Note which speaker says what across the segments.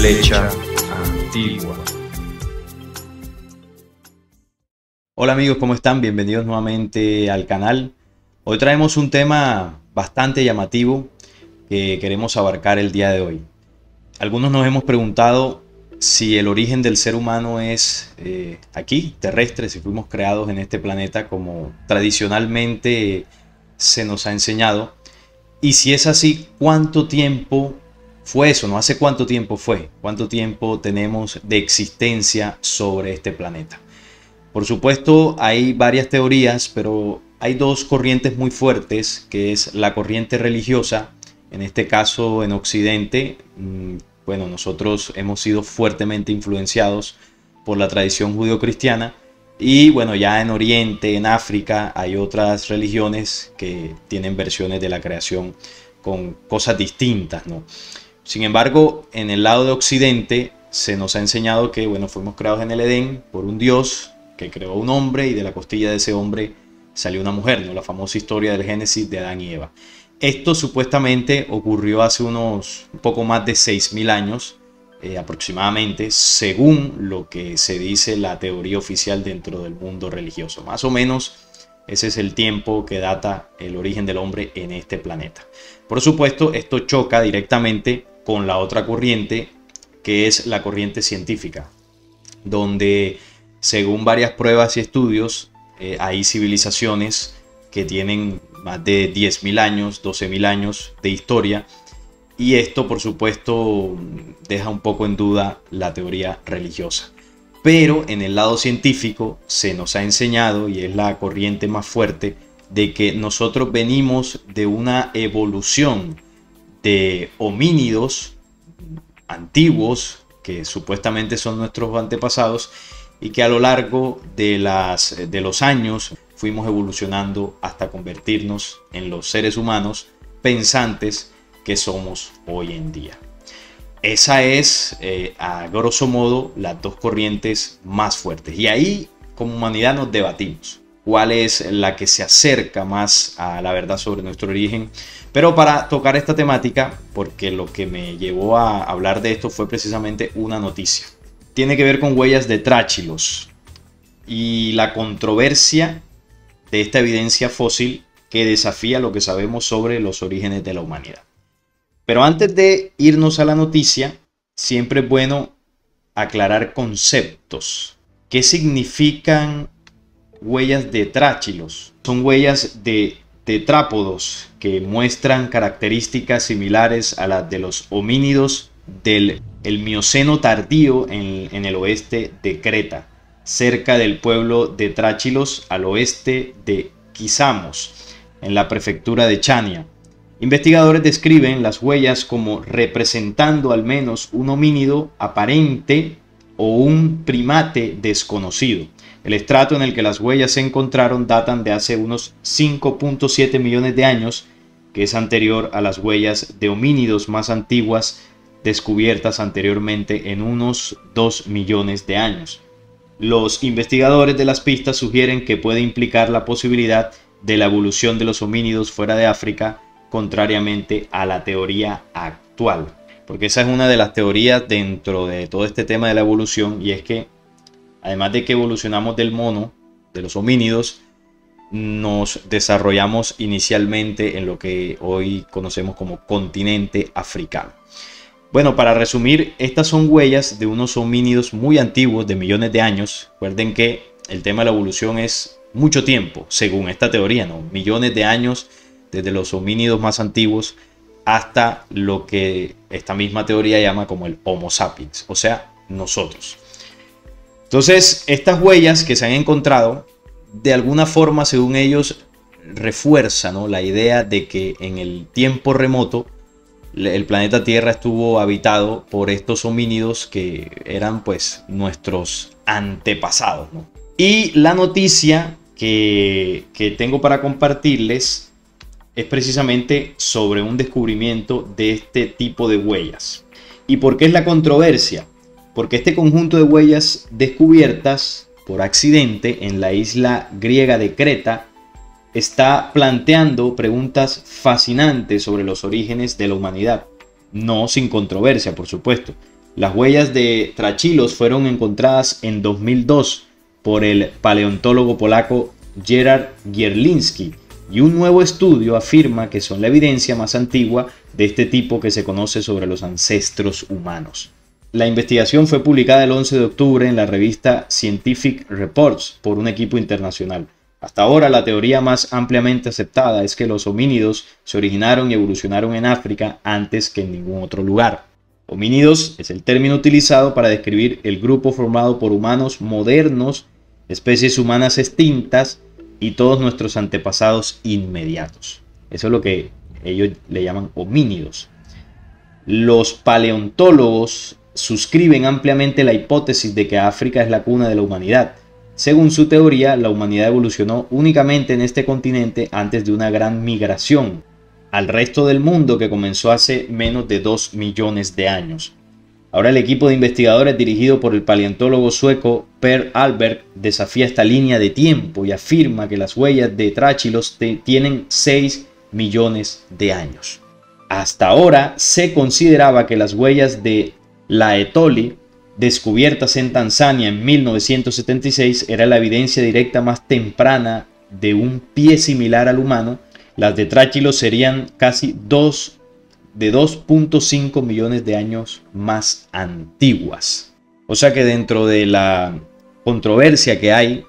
Speaker 1: Fecha antigua. Hola amigos, ¿cómo están? Bienvenidos nuevamente al canal. Hoy traemos un tema bastante llamativo que queremos abarcar el día de hoy. Algunos nos hemos preguntado si el origen del ser humano es aquí, terrestre, si fuimos creados en este planeta como tradicionalmente se nos ha enseñado. Y si es así, ¿cuánto tiempo fue eso? ¿No? ¿Hace cuánto tiempo fue? ¿Cuánto tiempo tenemos de existencia sobre este planeta? Por supuesto, hay varias teorías, pero hay dos corrientes muy fuertes, que es la corriente religiosa, en este caso en Occidente. Bueno, nosotros hemos sido fuertemente influenciados por la tradición judeocristiana. Y bueno, ya en Oriente, en África, hay otras religiones que tienen versiones de la creación con cosas distintas, ¿no? Sin embargo, en el lado de Occidente se nos ha enseñado que, bueno, fuimos creados en el Edén por un Dios que creó un hombre y de la costilla de ese hombre salió una mujer, ¿no? La famosa historia del Génesis de Adán y Eva. Esto supuestamente ocurrió hace un poco más de 6.000 años, aproximadamente, según lo que se dice la teoría oficial dentro del mundo religioso. Más o menos ese es el tiempo que data el origen del hombre en este planeta. Por supuesto, esto choca directamente con la otra corriente, que es la corriente científica, donde según varias pruebas y estudios hay civilizaciones que tienen más de 10.000 años, 12.000 años de historia, y esto por supuesto deja un poco en duda la teoría religiosa. Pero en el lado científico se nos ha enseñado, y es la corriente más fuerte, de que nosotros venimos de una evolución de homínidos antiguos, que supuestamente son nuestros antepasados, y que a lo largo de los años fuimos evolucionando hasta convertirnos en los seres humanos pensantes que somos hoy en día. Esa es, a grosso modo, las dos corrientes más fuertes. Y ahí, como humanidad, nos debatimos cuál es la que se acerca más a la verdad sobre nuestro origen. Pero para tocar esta temática, porque lo que me llevó a hablar de esto fue precisamente una noticia. Tiene que ver con huellas de tráchilos y la controversia de esta evidencia fósil que desafía lo que sabemos sobre los orígenes de la humanidad. Pero antes de irnos a la noticia, siempre es bueno aclarar conceptos. ¿Qué significan huellas de tráchilos? Son huellas de tetrápodos que muestran características similares a las de los homínidos del Mioceno tardío en el oeste de Creta, cerca del pueblo de Tráchilos, al oeste de Kissamos, en la prefectura de Chania. Investigadores describen las huellas como representando al menos un homínido aparente o un primate desconocido. El estrato en el que las huellas se encontraron datan de hace unos 5.7 millones de años, que es anterior a las huellas de homínidos más antiguas descubiertas anteriormente en unos 2 millones de años. Los investigadores de las pistas sugieren que puede implicar la posibilidad de la evolución de los homínidos fuera de África, contrariamente a la teoría actual. Porque esa es una de las teorías dentro de todo este tema de la evolución, y es que además de que evolucionamos del mono, de los homínidos, nos desarrollamos inicialmente en lo que hoy conocemos como continente africano. Bueno, para resumir, estas son huellas de unos homínidos muy antiguos, de millones de años. Recuerden que el tema de la evolución es mucho tiempo, según esta teoría, ¿no? Millones de años desde los homínidos más antiguos hasta lo que esta misma teoría llama como el Homo sapiens, o sea, nosotros. Entonces, estas huellas que se han encontrado, de alguna forma, según ellos, refuerzan, ¿no?, la idea de que en el tiempo remoto el planeta Tierra estuvo habitado por estos homínidos que eran pues nuestros antepasados, ¿no? Y la noticia que tengo para compartirles es precisamente sobre un descubrimiento de este tipo de huellas. ¿Y por qué es la controversia? Porque este conjunto de huellas descubiertas por accidente en la isla griega de Creta está planteando preguntas fascinantes sobre los orígenes de la humanidad. No sin controversia, por supuesto. Las huellas de trachilos fueron encontradas en 2002 por el paleontólogo polaco Gerard Gierlinski, y un nuevo estudio afirma que son la evidencia más antigua de este tipo que se conoce sobre los ancestros humanos. La investigación fue publicada el 11 de octubre en la revista Scientific Reports por un equipo internacional. Hasta ahora, la teoría más ampliamente aceptada es que los homínidos se originaron y evolucionaron en África antes que en ningún otro lugar. Homínidos es el término utilizado para describir el grupo formado por humanos modernos, especies humanas extintas y todos nuestros antepasados inmediatos. Eso es lo que ellos le llaman homínidos. Los paleontólogos suscriben ampliamente la hipótesis de que África es la cuna de la humanidad. Según su teoría, la humanidad evolucionó únicamente en este continente antes de una gran migración al resto del mundo que comenzó hace menos de 2 millones de años. Ahora el equipo de investigadores dirigido por el paleontólogo sueco Per Ahlberg desafía esta línea de tiempo y afirma que las huellas de Trachilos tienen 6 millones de años. Hasta ahora se consideraba que las huellas de Laetoli, descubiertas en Tanzania en 1976, era la evidencia directa más temprana de un pie similar al humano. Las de Trachilos serían casi 2.5 millones de años más antiguas. O sea que dentro de la controversia que hay,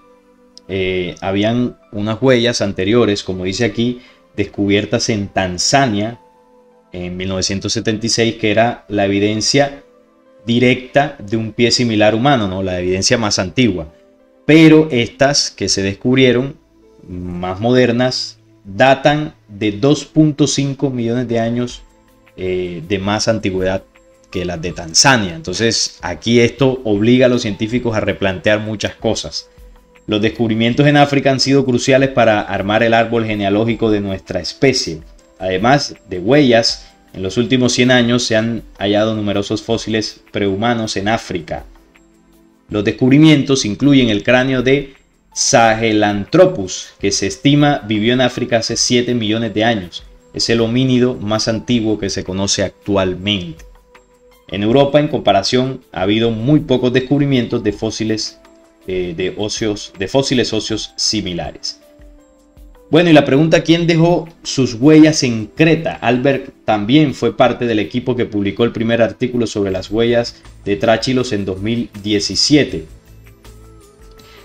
Speaker 1: habían unas huellas anteriores, como dice aquí, descubiertas en Tanzania en 1976, que era la evidencia directa de un pie similar humano, ¿no? La evidencia más antigua. Pero estas que se descubrieron, más modernas, datan de 2.5 millones de años de más antigüedad que las de Tanzania. Entonces aquí esto obliga a los científicos a replantear muchas cosas. Los descubrimientos en África han sido cruciales para armar el árbol genealógico de nuestra especie. Además de huellas, en los últimos 100 años se han hallado numerosos fósiles prehumanos en África. Los descubrimientos incluyen el cráneo de Sahelanthropus, que se estima vivió en África hace 7 millones de años. Es el homínido más antiguo que se conoce actualmente. En Europa, en comparación, ha habido muy pocos descubrimientos de fósiles fósiles óseos similares. Bueno, y la pregunta: ¿quién dejó sus huellas en Creta? Ahlberg también fue parte del equipo que publicó el primer artículo sobre las huellas de Trachilos en 2017.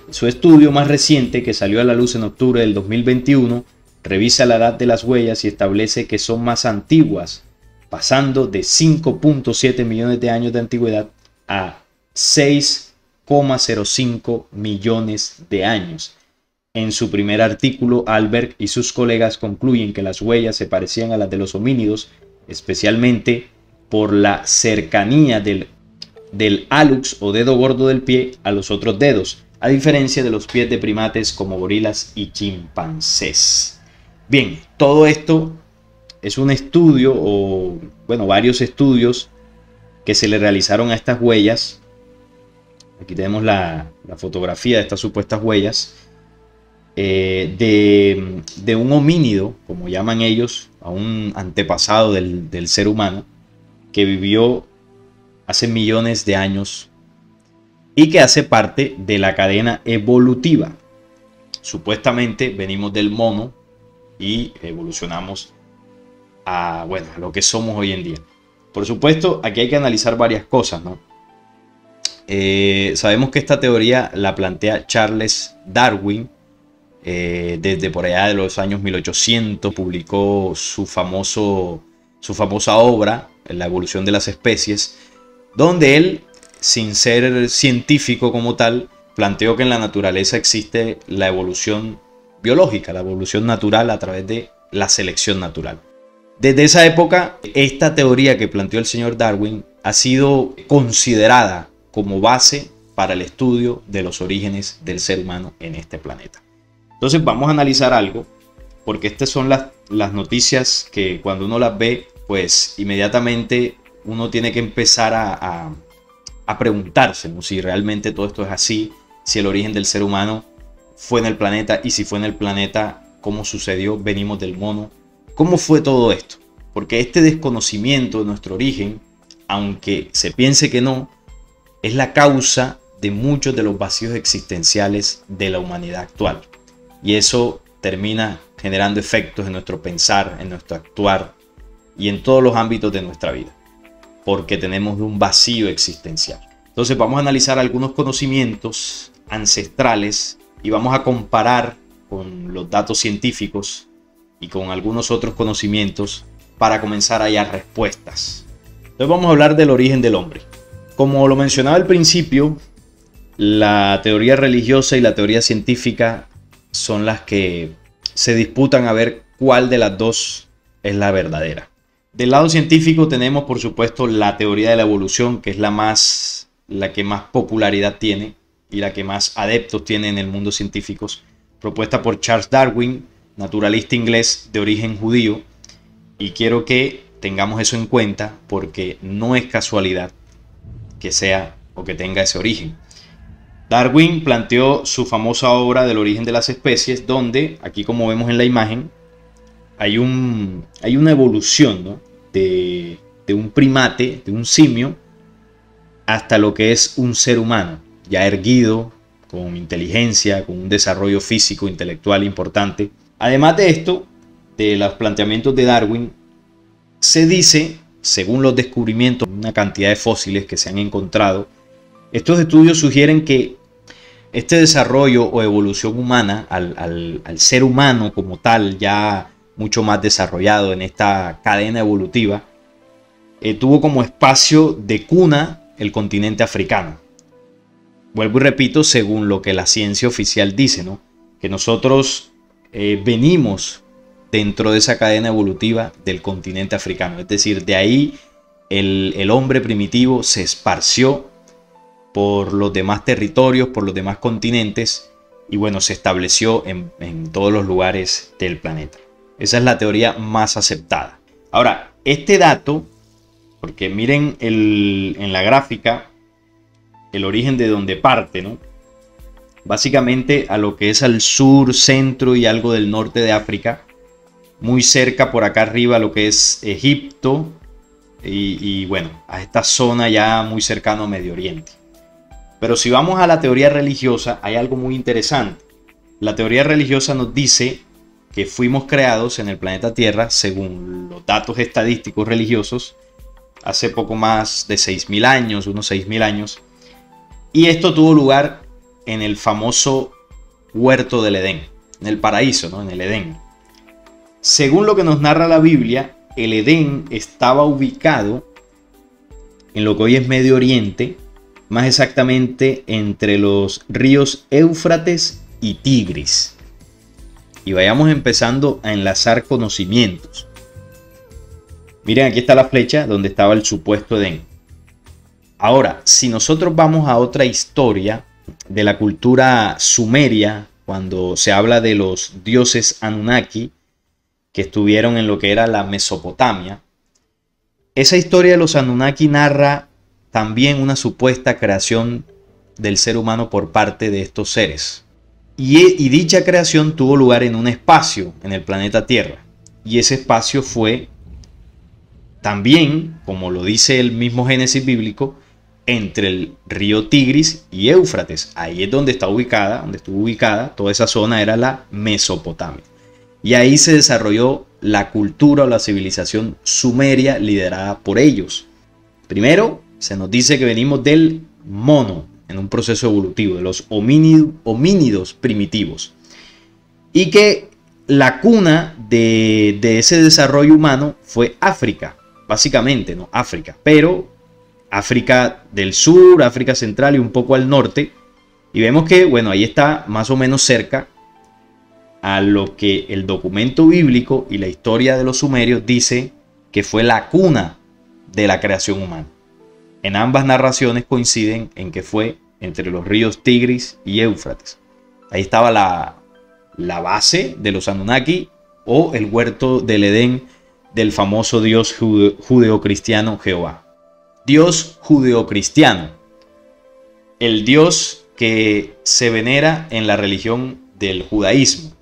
Speaker 1: Su estudio más reciente, que salió a la luz en octubre del 2021, revisa la edad de las huellas y establece que son más antiguas, pasando de 5.7 millones de años de antigüedad a 6,05 millones de años. En su primer artículo, Ahlberg y sus colegas concluyen que las huellas se parecían a las de los homínidos, especialmente por la cercanía del hallux o dedo gordo del pie a los otros dedos, a diferencia de los pies de primates como gorilas y chimpancés. Bien, todo esto es un estudio, o bueno, varios estudios que se le realizaron a estas huellas. Aquí tenemos la fotografía de estas supuestas huellas de un homínido, como llaman ellos, a un antepasado del ser humano que vivió hace millones de años y que hace parte de la cadena evolutiva. Supuestamente venimos del mono y evolucionamos a lo que somos hoy en día. Por supuesto, aquí hay que analizar varias cosas, ¿no? Sabemos que esta teoría la plantea Charles Darwin desde por allá de los años 1800. Publicó su famosa obra, La evolución de las especies, donde él, sin ser científico como tal, planteó que en la naturaleza existe la evolución biológica, la evolución natural a través de la selección natural. Desde esa época, esta teoría que planteó el señor Darwin ha sido considerada como base para el estudio de los orígenes del ser humano en este planeta. Entonces vamos a analizar algo, porque estas son las noticias que cuando uno las ve, pues inmediatamente uno tiene que empezar a preguntarse, ¿no?, si realmente todo esto es así, si el origen del ser humano fue en el planeta, y si fue en el planeta, ¿cómo sucedió? ¿Venimos del mono? ¿Cómo fue todo esto? Porque este desconocimiento de nuestro origen aunque se piense que no, es la causa de muchos de los vacíos existenciales de la humanidad actual. Y eso termina generando efectos en nuestro pensar, en nuestro actuar y en todos los ámbitos de nuestra vida, porque tenemos un vacío existencial. Entonces vamos a analizar algunos conocimientos ancestrales y vamos a comparar con los datos científicos y con algunos otros conocimientos para comenzar a hallar respuestas. Entonces vamos a hablar del origen del hombre. Como lo mencionaba al principio, la teoría religiosa y la teoría científica son las que se disputan a ver cuál de las dos es la verdadera. Del lado científico tenemos, por supuesto, la teoría de la evolución, que es la que más popularidad tiene y la que más adeptos tiene en el mundo científico, propuesta por Charles Darwin, naturalista inglés de origen judío. Y quiero que tengamos eso en cuenta porque no es casualidad que sea o que tenga ese origen. Darwin planteó su famosa obra del origen de las especies, donde, aquí como vemos en la imagen, hay una evolución, ¿no? de un primate, de un simio, hasta lo que es un ser humano, ya erguido, con inteligencia, con un desarrollo físico, intelectual importante. Además de esto, de los planteamientos de Darwin, se dice, según los descubrimientos, una cantidad de fósiles que se han encontrado, estos estudios sugieren que este desarrollo o evolución humana al ser humano como tal, ya mucho más desarrollado en esta cadena evolutiva, tuvo como espacio de cuna el continente africano. Vuelvo y repito, según lo que la ciencia oficial dice, ¿no? Que nosotros venimos dentro de esa cadena evolutiva del continente africano. Es decir, de ahí el hombre primitivo se esparció por los demás territorios, por los demás continentes y bueno, se estableció en todos los lugares del planeta. Esa es la teoría más aceptada. Ahora, este dato, porque miren en la gráfica el origen de donde parte, ¿no? Básicamente a lo que es al sur, centro y algo del norte de África, muy cerca por acá arriba a lo que es Egipto y bueno, a esta zona ya muy cercano a Medio Oriente. Pero si vamos a la teoría religiosa, hay algo muy interesante. La teoría religiosa nos dice que fuimos creados en el planeta Tierra, según los datos estadísticos religiosos, hace poco más de 6.000 años, unos 6.000 años. Y esto tuvo lugar en el famoso huerto del Edén, en el paraíso, ¿no? En el Edén. Según lo que nos narra la Biblia, el Edén estaba ubicado en lo que hoy es Medio Oriente, más exactamente entre los ríos Éufrates y Tigris. Y vayamos empezando a enlazar conocimientos. Miren, aquí está la flecha donde estaba el supuesto Edén. Ahora, si nosotros vamos a otra historia de la cultura sumeria, cuando se habla de los dioses Anunnaki, que estuvieron en lo que era la Mesopotamia, esa historia de los Anunnaki narra también una supuesta creación del ser humano por parte de estos seres. Y dicha creación tuvo lugar en un espacio en el planeta Tierra. Y ese espacio fue también, como lo dice el mismo Génesis bíblico, entre el río Tigris y Éufrates. Ahí es donde estuvo ubicada, toda esa zona era la Mesopotamia. Y ahí se desarrolló la cultura o la civilización sumeria liderada por ellos. Primero, se nos dice que venimos del mono en un proceso evolutivo, de los homínidos primitivos. Y que la cuna de ese desarrollo humano fue África, básicamente, ¿no? África, pero África del sur, África central y un poco al norte. Y vemos que, bueno, ahí está más o menos cerca a lo que el documento bíblico y la historia de los sumerios dice que fue la cuna de la creación humana. En ambas narraciones coinciden en que fue entre los ríos Tigris y Éufrates. Ahí estaba la base de los Anunnaki o el huerto del Edén del famoso dios judeocristiano Jehová. Dios judeocristiano, el dios que se venera en la religión del judaísmo,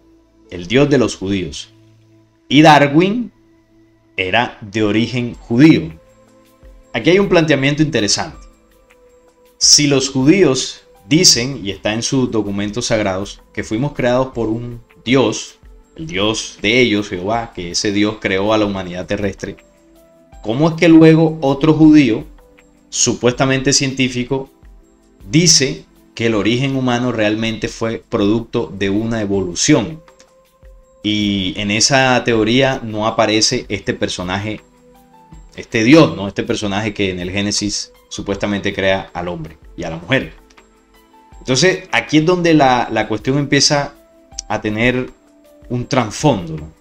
Speaker 1: el dios de los judíos. Y Darwin era de origen judío. aquí hay un planteamiento interesante. Si los judíos dicen, y está en sus documentos sagrados, que fuimos creados por un Dios, el Dios de ellos, Jehová, que ese Dios creó a la humanidad terrestre, ¿cómo es que luego otro judío, supuestamente científico, dice que el origen humano realmente fue producto de una evolución? Y en esa teoría no aparece este personaje, este Dios, ¿no? Este personaje que en el Génesis supuestamente crea al hombre y a la mujer. Entonces, aquí es donde la cuestión empieza a tener un trasfondo, ¿no?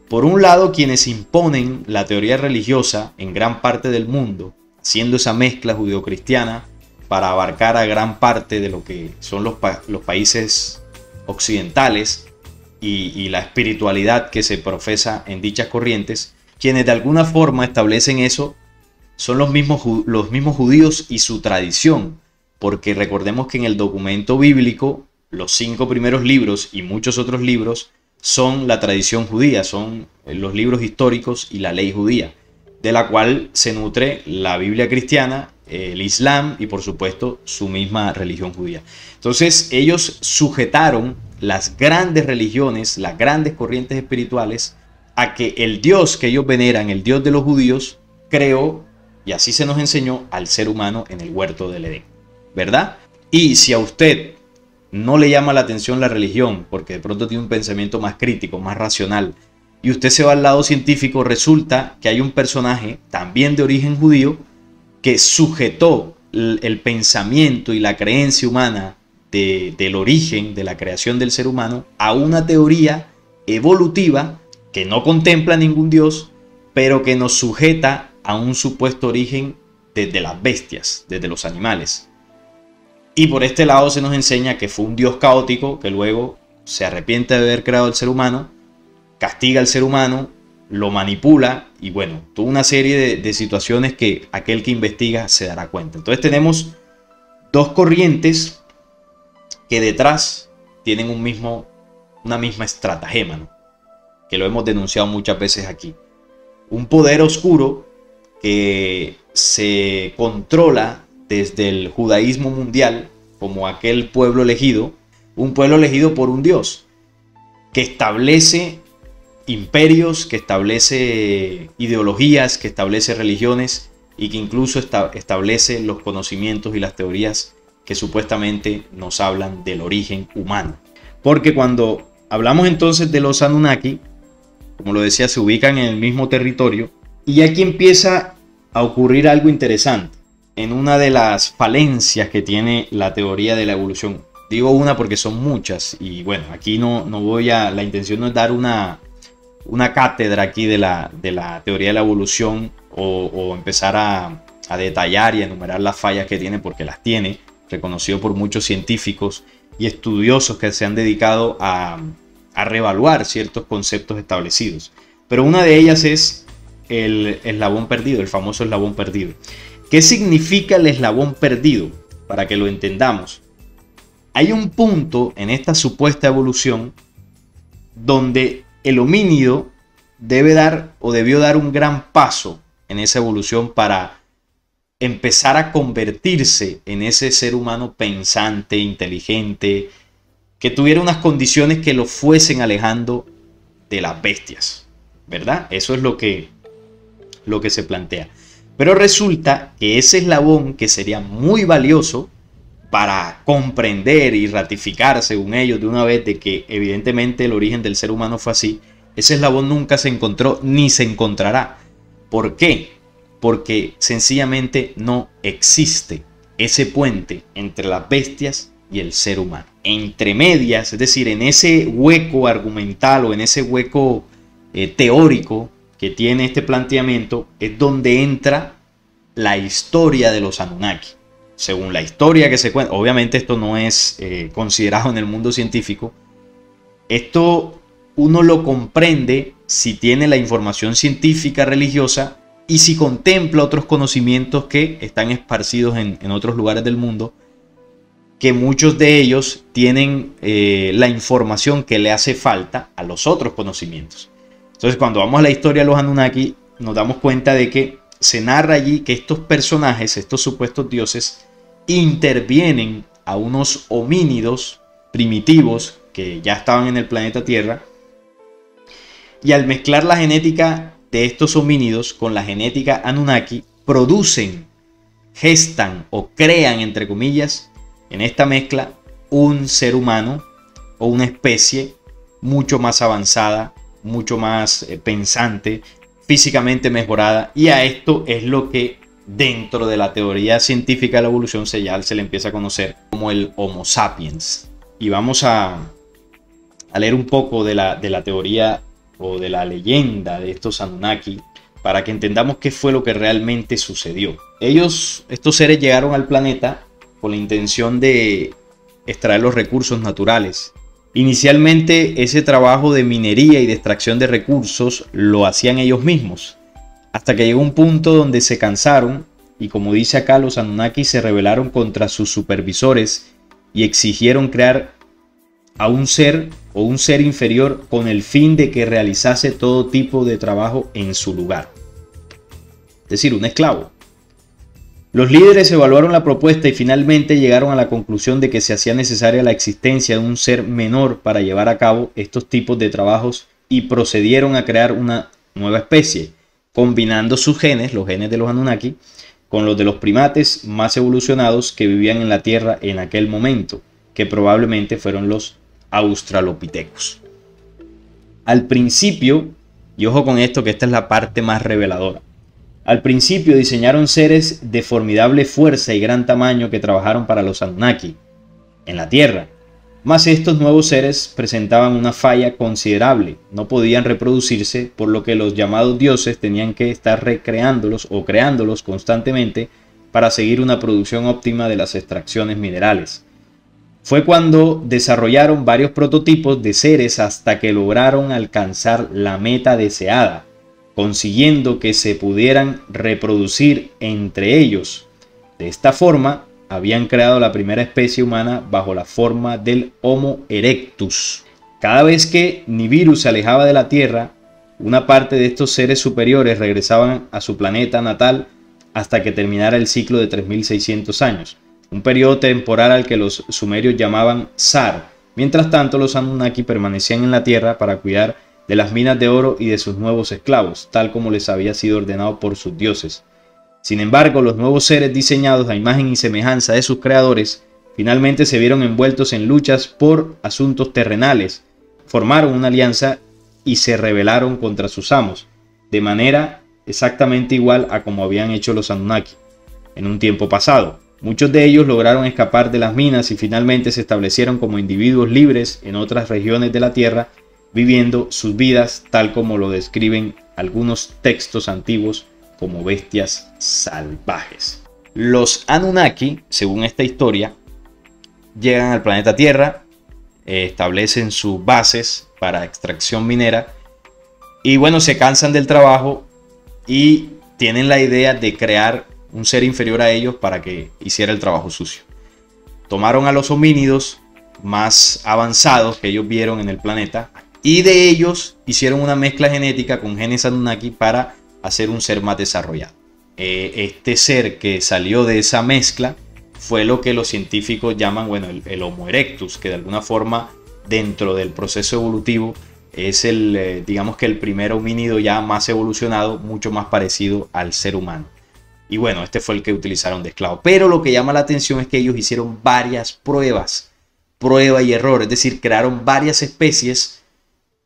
Speaker 1: Por un lado, quienes imponen la teoría religiosa en gran parte del mundo, haciendo esa mezcla judeocristiana para abarcar a gran parte de lo que son los países occidentales y la espiritualidad que se profesa en dichas corrientes, quienes de alguna forma establecen eso son los mismos judíos y su tradición, porque recordemos que en el documento bíblico los 5 primeros libros y muchos otros libros son la tradición judía, son los libros históricos y la ley judía, de la cual se nutre la Biblia cristiana, el Islam y por supuesto su misma religión judía. Entonces ellos sujetaron las grandes religiones, las grandes corrientes espirituales, a que el Dios que ellos veneran, el Dios de los judíos, creó, y así se nos enseñó, al ser humano en el huerto del Edén, ¿verdad? Y si a usted no le llama la atención la religión, porque de pronto tiene un pensamiento más crítico, más racional, y usted se va al lado científico, resulta que hay un personaje también de origen judío que sujetó el pensamiento y la creencia humana del origen, de la creación del ser humano, a una teoría evolutiva que no contempla ningún Dios, pero que nos sujeta a un supuesto origen desde las bestias, desde los animales. Y por este lado se nos enseña que fue un Dios caótico que luego se arrepiente de haber creado al ser humano, castiga al ser humano, lo manipula y bueno, toda una serie de situaciones que aquel que investiga se dará cuenta. Entonces tenemos dos corrientes que detrás tienen una misma estratagema, ¿no? Que lo hemos denunciado muchas veces aquí. Un poder oscuro que se controla desde el judaísmo mundial como aquel pueblo elegido, un pueblo elegido por un Dios que establece imperios, que establece ideologías, que establece religiones y que incluso establece los conocimientos y las teorías que supuestamente nos hablan del origen humano. Porque cuando hablamos entonces de los Anunnaki, como lo decía, se ubican en el mismo territorio y aquí empieza a ocurrir algo interesante en una de las falencias que tiene la teoría de la evolución. Digo una porque son muchas y bueno, aquí la intención no es dar una cátedra aquí de la teoría de la evolución o empezar a detallar y a enumerar las fallas que tiene, porque las tiene, reconocido por muchos científicos y estudiosos que se han dedicado a reevaluar ciertos conceptos establecidos. Pero una de ellas es el eslabón perdido, el famoso eslabón perdido. ¿Qué significa el eslabón perdido? Para que lo entendamos. Hay un punto en esta supuesta evolución donde el homínido debe dar o debió dar un gran paso en esa evolución para empezar a convertirse en ese ser humano pensante, inteligente, que tuviera unas condiciones que lo fuesen alejando de las bestias, ¿verdad? Eso es lo que se plantea. Pero resulta que ese eslabón, que sería muy valioso para comprender y ratificar, según ellos, de una vez de que evidentemente el origen del ser humano fue así, ese eslabón nunca se encontró ni se encontrará. ¿Por qué? Porque sencillamente no existe ese puente entre las bestias y el ser humano. Entre medias, es decir, en ese hueco argumental o en ese hueco teórico que tiene este planteamiento, es donde entra la historia de los Anunnaki. Según la historia que se cuenta, obviamente esto no es considerado en el mundo científico, esto uno lo comprende si tiene la información científica religiosa y si contempla otros conocimientos que están esparcidos en otros lugares del mundo, que muchos de ellos tienen la información que le hace falta a los otros conocimientos. Entonces, cuando vamos a la historia de los Anunnaki, nos damos cuenta de que se narra allí que estos personajes, estos supuestos dioses, intervienen a unos homínidos primitivos que ya estaban en el planeta Tierra, y al mezclar la genética de estos homínidos con la genética Anunnaki, producen, gestan o crean, entre comillas, en esta mezcla, un ser humano o una especie mucho más avanzada, mucho más pensante, físicamente mejorada, y a esto es lo que dentro de la teoría científica de la evolución se le empieza a conocer como el Homo sapiens. Y vamos a leer un poco de la teoría o de la leyenda de estos Anunnaki para que entendamos qué fue lo que realmente sucedió. Estos seres llegaron al planeta con la intención de extraer los recursos naturales. Inicialmente ese trabajo de minería y de extracción de recursos lo hacían ellos mismos, hasta que llegó un punto donde se cansaron y, como dice acá, los Anunnaki se rebelaron contra sus supervisores y exigieron crear a un ser o un ser inferior con el fin de que realizase todo tipo de trabajo en su lugar. Es decir, un esclavo. Los líderes evaluaron la propuesta y finalmente llegaron a la conclusión de que se hacía necesaria la existencia de un ser menor para llevar a cabo estos tipos de trabajos, y procedieron a crear una nueva especie, combinando sus genes, los genes de los Anunnaki, con los de los primates más evolucionados que vivían en la Tierra en aquel momento, que probablemente fueron los australopithecus. Al principio, y ojo con esto que esta es la parte más reveladora, al principio diseñaron seres de formidable fuerza y gran tamaño que trabajaron para los Anunnaki en la Tierra, mas estos nuevos seres presentaban una falla considerable, no podían reproducirse, por lo que los llamados dioses tenían que estar recreándolos o creándolos constantemente para seguir una producción óptima de las extracciones minerales. Fue cuando desarrollaron varios prototipos de seres hasta que lograron alcanzar la meta deseada, consiguiendo que se pudieran reproducir entre ellos. De esta forma, habían creado la primera especie humana bajo la forma del Homo erectus. Cada vez que Nibiru se alejaba de la Tierra, una parte de estos seres superiores regresaban a su planeta natal hasta que terminara el ciclo de 3600 años, un periodo temporal al que los sumerios llamaban Sar. Mientras tanto, los Anunnaki permanecían en la Tierra para cuidar de las minas de oro y de sus nuevos esclavos, tal como les había sido ordenado por sus dioses. Sin embargo, los nuevos seres diseñados a imagen y semejanza de sus creadores finalmente se vieron envueltos en luchas por asuntos terrenales, formaron una alianza y se rebelaron contra sus amos, de manera exactamente igual a como habían hecho los Anunnaki en un tiempo pasado. Muchos de ellos lograron escapar de las minas y finalmente se establecieron como individuos libres en otras regiones de la Tierra, viviendo sus vidas tal como lo describen algunos textos antiguos como bestias salvajes. Los Anunnaki, según esta historia, llegan al planeta Tierra, establecen sus bases para extracción minera y bueno, se cansan del trabajo y tienen la idea de crear un ser inferior a ellos para que hiciera el trabajo sucio. Tomaron a los homínidos más avanzados que ellos vieron en el planeta y de ellos hicieron una mezcla genética con genes Anunnaki para hacer un ser más desarrollado. Este ser que salió de esa mezcla fue lo que los científicos llaman, bueno, el Homo erectus, que de alguna forma dentro del proceso evolutivo es digamos que el primer homínido ya más evolucionado, mucho más parecido al ser humano. Y bueno, este fue el que utilizaron de esclavo. Pero lo que llama la atención es que ellos hicieron varias pruebas, prueba y error, es decir, crearon varias especies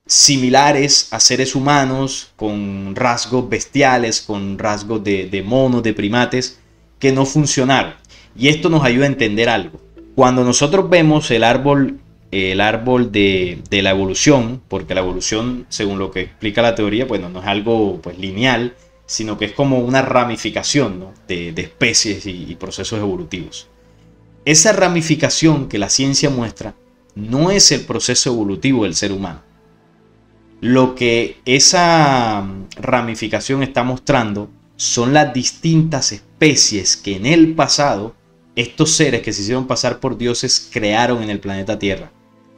Speaker 1: similares a seres humanos, con rasgos bestiales, con rasgos de monos, de primates, que no funcionaron. Y esto nos ayuda a entender algo. Cuando nosotros vemos el árbol de la evolución, porque la evolución, según lo que explica la teoría, bueno, no es algo pues lineal, sino que es como una ramificación, ¿no?, de especies y procesos evolutivos. Esa ramificación que la ciencia muestra no es el proceso evolutivo del ser humano. Lo que esa ramificación está mostrando son las distintas especies que en el pasado estos seres que se hicieron pasar por dioses crearon en el planeta Tierra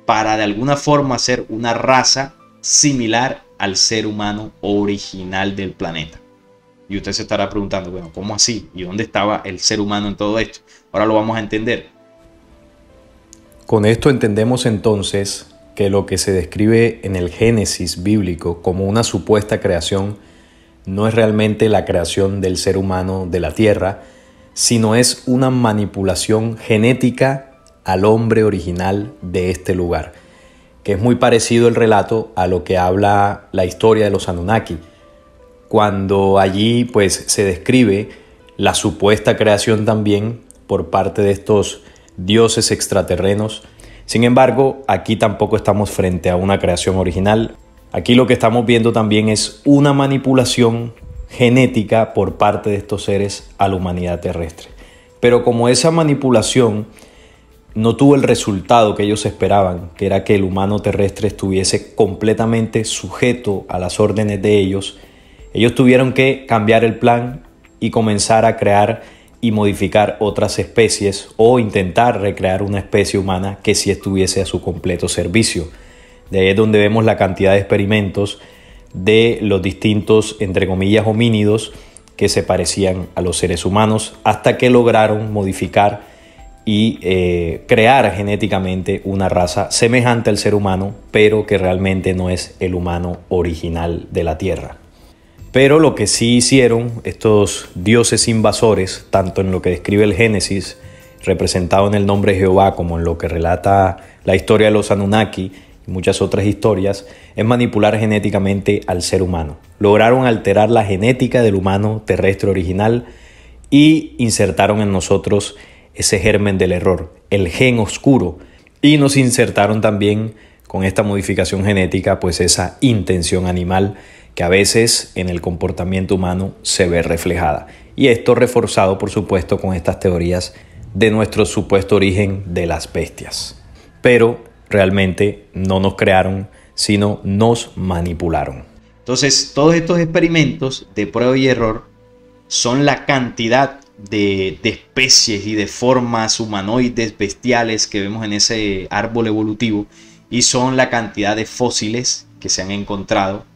Speaker 1: para de alguna forma hacer una raza similar al ser humano original del planeta. Y usted se estará preguntando, bueno, ¿cómo así? ¿Y dónde estaba el ser humano en todo esto? Ahora lo vamos a entender.
Speaker 2: Con esto entendemos entonces que lo que se describe en el Génesis bíblico como una supuesta creación no es realmente la creación del ser humano de la tierra, sino es una manipulación genética al hombre original de este lugar, que es muy parecido el relato a lo que habla la historia de los Anunnaki, cuando allí pues se describe la supuesta creación también por parte de estos dioses extraterrenos. Sin embargo, aquí tampoco estamos frente a una creación original. Aquí lo que estamos viendo también es una manipulación genética por parte de estos seres a la humanidad terrestre. Pero como esa manipulación no tuvo el resultado que ellos esperaban, que era que el humano terrestre estuviese completamente sujeto a las órdenes de ellos tuvieron que cambiar el plan y comenzar a crear y modificar otras especies o intentar recrear una especie humana que sí estuviese a su completo servicio. De ahí es donde vemos la cantidad de experimentos de los distintos, entre comillas, homínidos que se parecían a los seres humanos hasta que lograron modificar y crear genéticamente una raza semejante al ser humano, pero que realmente no es el humano original de la Tierra. Pero lo que sí hicieron estos dioses invasores, tanto en lo que describe el Génesis, representado en el nombre de Jehová, como en lo que relata la historia de los Anunnaki y muchas otras historias, es manipular genéticamente al ser humano. Lograron alterar la genética del humano terrestre original y insertaron en nosotros ese germen del error, el gen oscuro, y nos insertaron también con esta modificación genética pues esa intención animal que a veces en el comportamiento humano se ve reflejada. Y esto reforzado, por supuesto, con estas teorías de nuestro supuesto origen de las bestias. Pero realmente no nos crearon, sino nos manipularon.
Speaker 1: Entonces, todos estos experimentos de prueba y error son la cantidad de especies y de formas humanoides bestiales que vemos en ese árbol evolutivo, y son la cantidad de fósiles que se han encontrado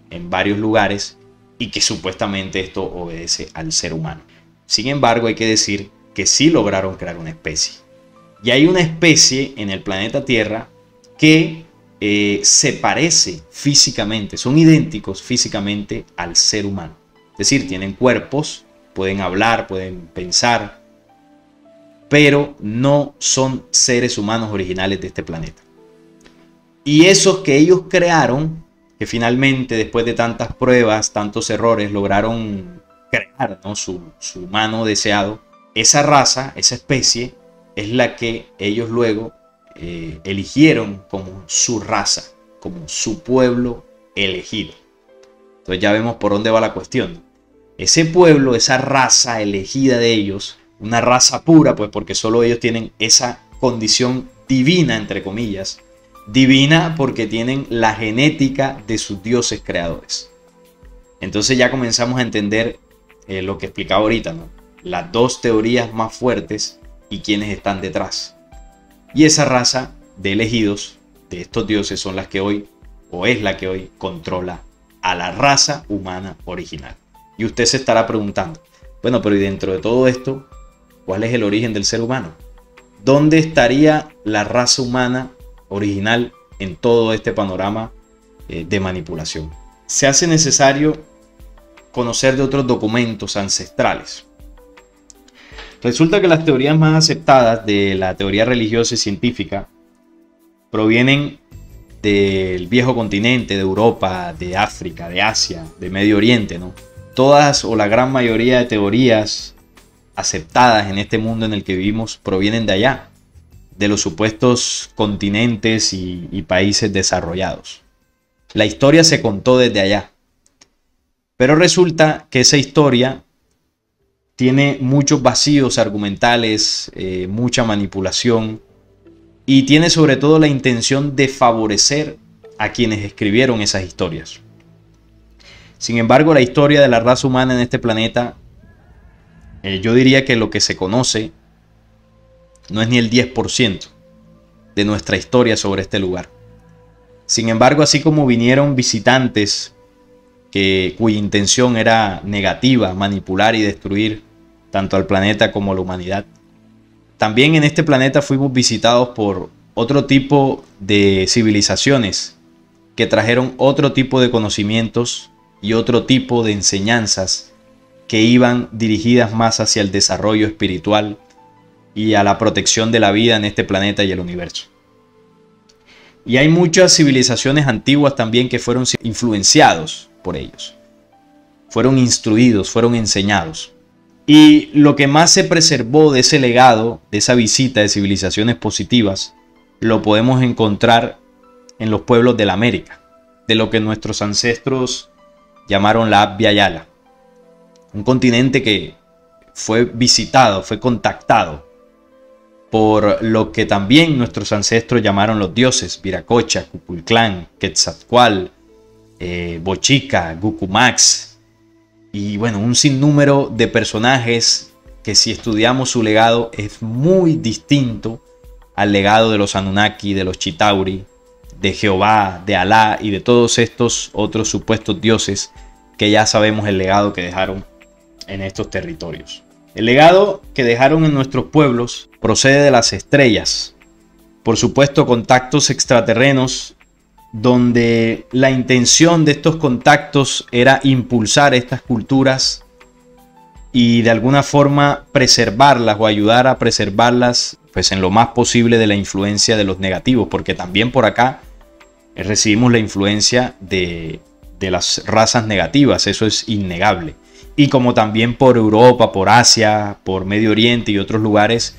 Speaker 1: en varios lugares y que supuestamente esto obedece al ser humano. Sin embargo, hay que decir que sí lograron crear una especie. Y hay una especie en el planeta Tierra que se parece físicamente, son idénticos físicamente al ser humano. Es decir, tienen cuerpos, pueden hablar, pueden pensar, pero no son seres humanos originales de este planeta. Y esos que ellos crearon, que finalmente después de tantas pruebas, tantos errores, lograron crear, ¿no?, su humano deseado, esa raza, esa especie, es la que ellos luego eligieron como su raza, como su pueblo elegido. Entonces ya vemos por dónde va la cuestión. Ese pueblo, esa raza elegida de ellos, una raza pura, pues porque solo ellos tienen esa condición divina, entre comillas, divina porque tienen la genética de sus dioses creadores. Entonces ya comenzamos a entender lo que explicaba ahorita, ¿no? Las dos teorías más fuertes y quiénes están detrás. Y esa raza de elegidos de estos dioses son las que hoy, o es la que hoy, controla a la raza humana original. Y usted se estará preguntando, bueno, pero y dentro de todo esto, ¿cuál es el origen del ser humano? ¿Dónde estaría la raza humana original en todo este panorama de manipulación? Se hace necesario conocer de otros documentos ancestrales. Resulta que las teorías más aceptadas de la teoría religiosa y científica provienen del viejo continente, de Europa, de África, de Asia, de Medio Oriente, ¿no? Todas o la gran mayoría de teorías aceptadas en este mundo en el que vivimos provienen de allá, de los supuestos continentes y países desarrollados. La historia se contó desde allá. Pero resulta que esa historia tiene muchos vacíos argumentales, mucha manipulación, y tiene sobre todo la intención de favorecer a quienes escribieron esas historias. Sin embargo, la historia de la raza humana en este planeta, yo diría que lo que se conoce no es ni el 10% de nuestra historia sobre este lugar. Sin embargo, así como vinieron visitantes cuya intención era negativa, manipular y destruir tanto al planeta como a la humanidad. También en este planeta fuimos visitados por otro tipo de civilizaciones que trajeron otro tipo de conocimientos y otro tipo de enseñanzas que iban dirigidas más hacia el desarrollo espiritual y a la protección de la vida en este planeta y el universo. Y hay muchas civilizaciones antiguas también que fueron influenciados por ellos. Fueron instruidos, fueron enseñados. Y lo que más se preservó de ese legado, de esa visita de civilizaciones positivas, lo podemos encontrar en los pueblos de la América, de lo que nuestros ancestros llamaron la Abya Yala. Un continente que fue visitado, fue contactado por lo que también nuestros ancestros llamaron los dioses: Viracocha, Kukulcán, Quetzalcóatl, Bochica, Gucumax, y bueno, un sinnúmero de personajes que, si estudiamos su legado, es muy distinto al legado de los Anunnaki, de los Chitauri, de Jehová, de Alá y de todos estos otros supuestos dioses que ya sabemos el legado que dejaron en estos territorios. El legado que dejaron en nuestros pueblos procede de las estrellas. Por supuesto, contactos extraterrenos, donde la intención de estos contactos era impulsar estas culturas y de alguna forma preservarlas o ayudar a preservarlas, pues en lo más posible de la influencia de los negativos, porque también por acá recibimos la influencia de las razas negativas, eso es innegable. Y como también por Europa, por Asia, por Medio Oriente y otros lugares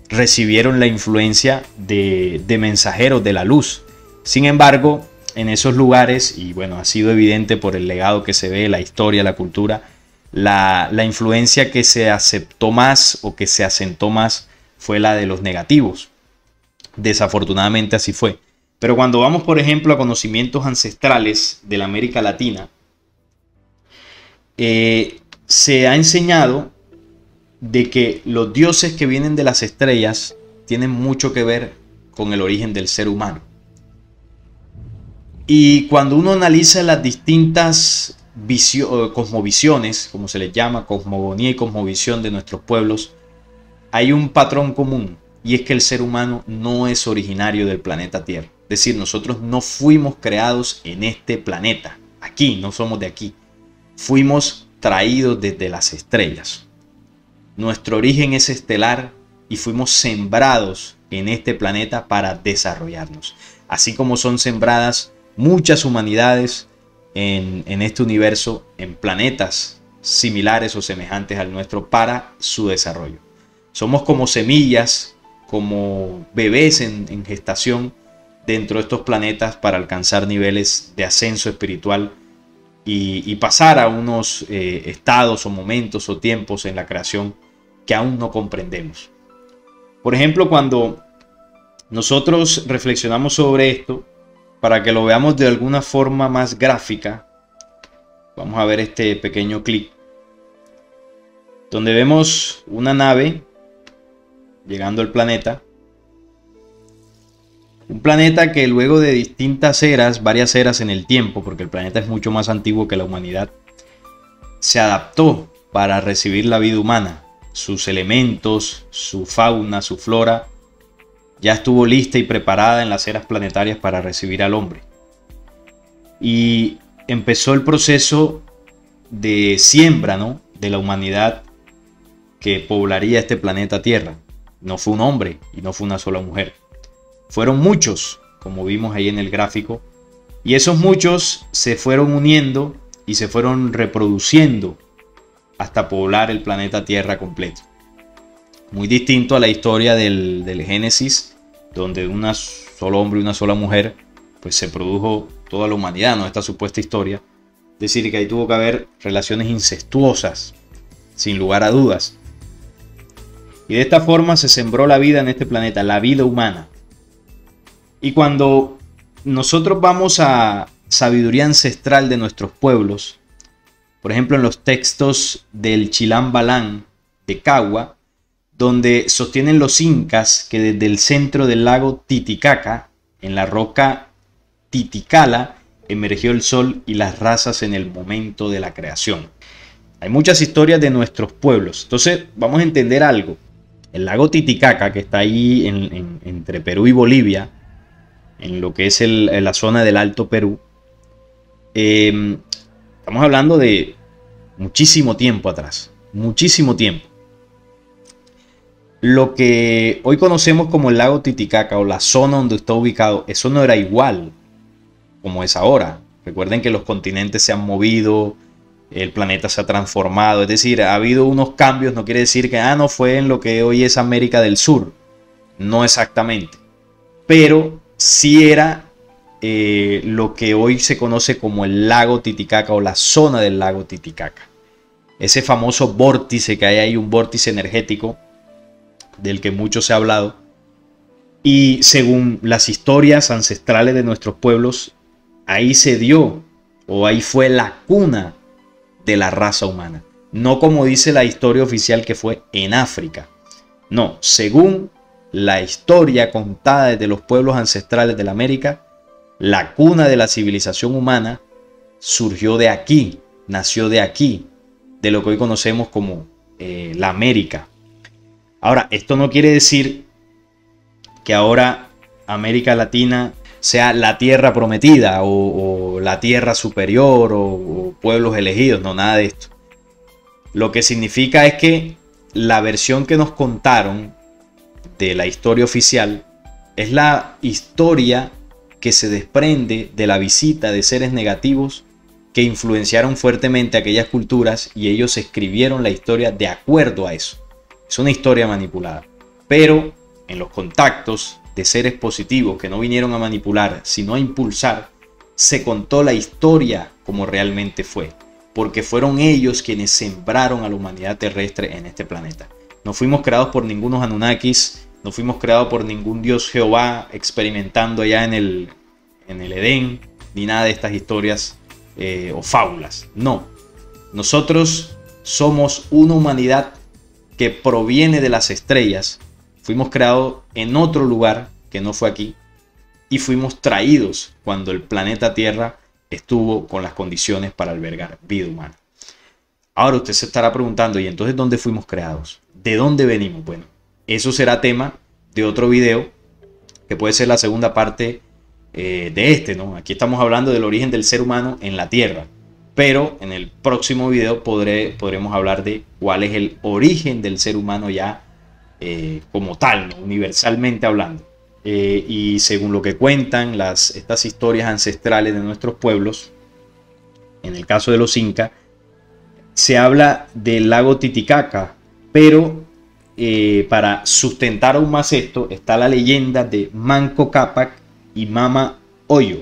Speaker 1: recibieron la influencia de mensajeros de la luz. Sin embargo, en esos lugares, y bueno, ha sido evidente por el legado que se ve, la historia, la cultura, la influencia que se aceptó más o que se asentó más fue la de los negativos. Desafortunadamente así fue. Pero cuando vamos, por ejemplo, a conocimientos ancestrales de la América Latina, se ha enseñado de que los dioses que vienen de las estrellas tienen mucho que ver con el origen del ser humano. Y cuando uno analiza las distintas cosmovisiones, como se les llama, cosmogonía y cosmovisión de nuestros pueblos, hay un patrón común, y es que el ser humano no es originario del planeta Tierra. Es decir, nosotros no fuimos creados en este planeta, aquí, no somos de aquí. Fuimos traídos desde las estrellas. Nuestro origen es estelar y fuimos sembrados en este planeta para desarrollarnos. Así como son sembradas muchas humanidades en este universo, en planetas similares o semejantes al nuestro, para su desarrollo. Somos como semillas, como bebés en gestación dentro de estos planetas para alcanzar niveles de ascenso espiritual y pasar a unos estados o momentos o tiempos en la creación que aún no comprendemos. Por ejemplo, cuando nosotros reflexionamos sobre esto, para que lo veamos de alguna forma más gráfica, vamos a ver este pequeño clip, donde vemos una nave llegando al planeta. Un planeta que luego de distintas eras, varias eras en el tiempo, porque el planeta es mucho más antiguo que la humanidad, se adaptó para recibir la vida humana. Sus elementos, su fauna, su flora, ya estuvo lista y preparada en las eras planetarias para recibir al hombre. Y empezó el proceso de siembra, ¿no?, de la humanidad que poblaría este planeta Tierra. No fue un hombre y no fue una sola mujer. Fueron muchos, como vimos ahí en el gráfico, y esos muchos se fueron uniendo y se fueron reproduciendo hasta poblar el planeta Tierra completo. Muy distinto a la historia del Génesis, donde un solo hombre y una sola mujer, pues se produjo toda la humanidad, ¿no?, esta supuesta historia. Es decir, que ahí tuvo que haber relaciones incestuosas, sin lugar a dudas. Y de esta forma se sembró la vida en este planeta, la vida humana. Y cuando nosotros vamos a sabiduría ancestral de nuestros pueblos, por ejemplo en los textos del Chilam Balam de Cagua, donde sostienen los incas que desde el centro del lago Titicaca, en la roca Titicala, emergió el sol y las razas en el momento de la creación. Hay muchas historias de nuestros pueblos. Entonces vamos a entender algo. El lago Titicaca, que está ahí entre Perú y Bolivia, en lo que es la zona del Alto Perú, estamos hablando de muchísimo tiempo atrás. Muchísimo tiempo. Lo que hoy conocemos como el lago Titicaca o la zona donde está ubicado, eso no era igual como es ahora. Recuerden que los continentes se han movido, el planeta se ha transformado, es decir, ha habido unos cambios. No quiere decir que no fue en lo que hoy es América del Sur, no exactamente, pero sí era lo que hoy se conoce como el lago Titicaca o la zona del lago Titicaca. Ese famoso vórtice que hay ahí, un vórtice energético del que mucho se ha hablado, y según las historias ancestrales de nuestros pueblos, ahí se dio, o ahí fue la cuna de la raza humana. No como dice la historia oficial que fue en África. No, según la historia contada desde los pueblos ancestrales de la América, la cuna de la civilización humana surgió de aquí, nació de aquí, de lo que hoy conocemos como la América. Ahora, esto no quiere decir que ahora América Latina sea la tierra prometida o la tierra superior o pueblos elegidos, no, nada de esto. Lo que significa es que la versión que nos contaron de la historia oficial es la historia que se desprende de la visita de seres negativos que influenciaron fuertemente a aquellas culturas, y ellos escribieron la historia de acuerdo a eso. Es una historia manipulada, pero en los contactos de seres positivos que no vinieron a manipular, sino a impulsar, se contó la historia como realmente fue, porque fueron ellos quienes sembraron a la humanidad terrestre en este planeta. No fuimos creados por ningunos Anunnakis, no fuimos creados por ningún dios Jehová experimentando allá en el Edén, ni nada de estas historias o fábulas. No, nosotros somos una humanidad que proviene de las estrellas. Fuimos creados en otro lugar que no fue aquí, y fuimos traídos cuando el planeta Tierra estuvo con las condiciones para albergar vida humana. Ahora usted se estará preguntando, ¿y entonces dónde fuimos creados? ¿De dónde venimos? Bueno, eso será tema de otro video, que puede ser la segunda parte de este, ¿no? Aquí estamos hablando del origen del ser humano en la Tierra, pero en el próximo video podremos hablar de cuál es el origen del ser humano ya como tal, ¿no? Universalmente hablando. Y según lo que cuentan estas historias ancestrales de nuestros pueblos, en el caso de los incas, se habla del lago Titicaca, pero para sustentar aún más esto está la leyenda de Manco Cápac y Mama Oyo.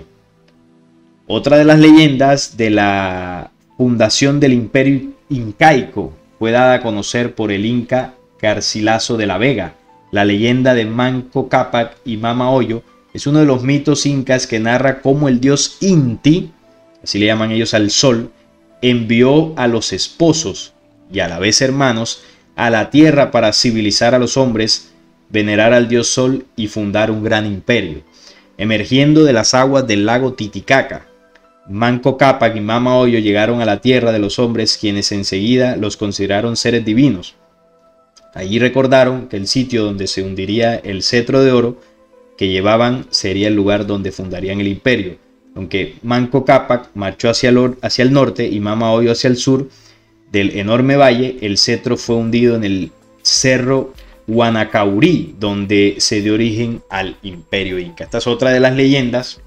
Speaker 1: Otra de las leyendas de la fundación del imperio incaico fue dada a conocer por el inca Garcilaso de la Vega. La leyenda de Manco Cápac y Mama Oyo es uno de los mitos incas que narra cómo el dios Inti, así le llaman ellos al sol, envió a los esposos y a la vez hermanos a la tierra para civilizar a los hombres, venerar al dios sol y fundar un gran imperio. Emergiendo de las aguas del lago Titicaca, Manco Cápac y Mama Oyo llegaron a la tierra de los hombres, quienes enseguida los consideraron seres divinos. Allí recordaron que el sitio donde se hundiría el cetro de oro que llevaban sería el lugar donde fundarían el imperio. Aunque Manco Cápac marchó hacia el norte y Mama Oyo hacia el sur del enorme valle, el cetro fue hundido en el cerro Huanacaurí, donde se dio origen al imperio inca. Esta es otra de las leyendas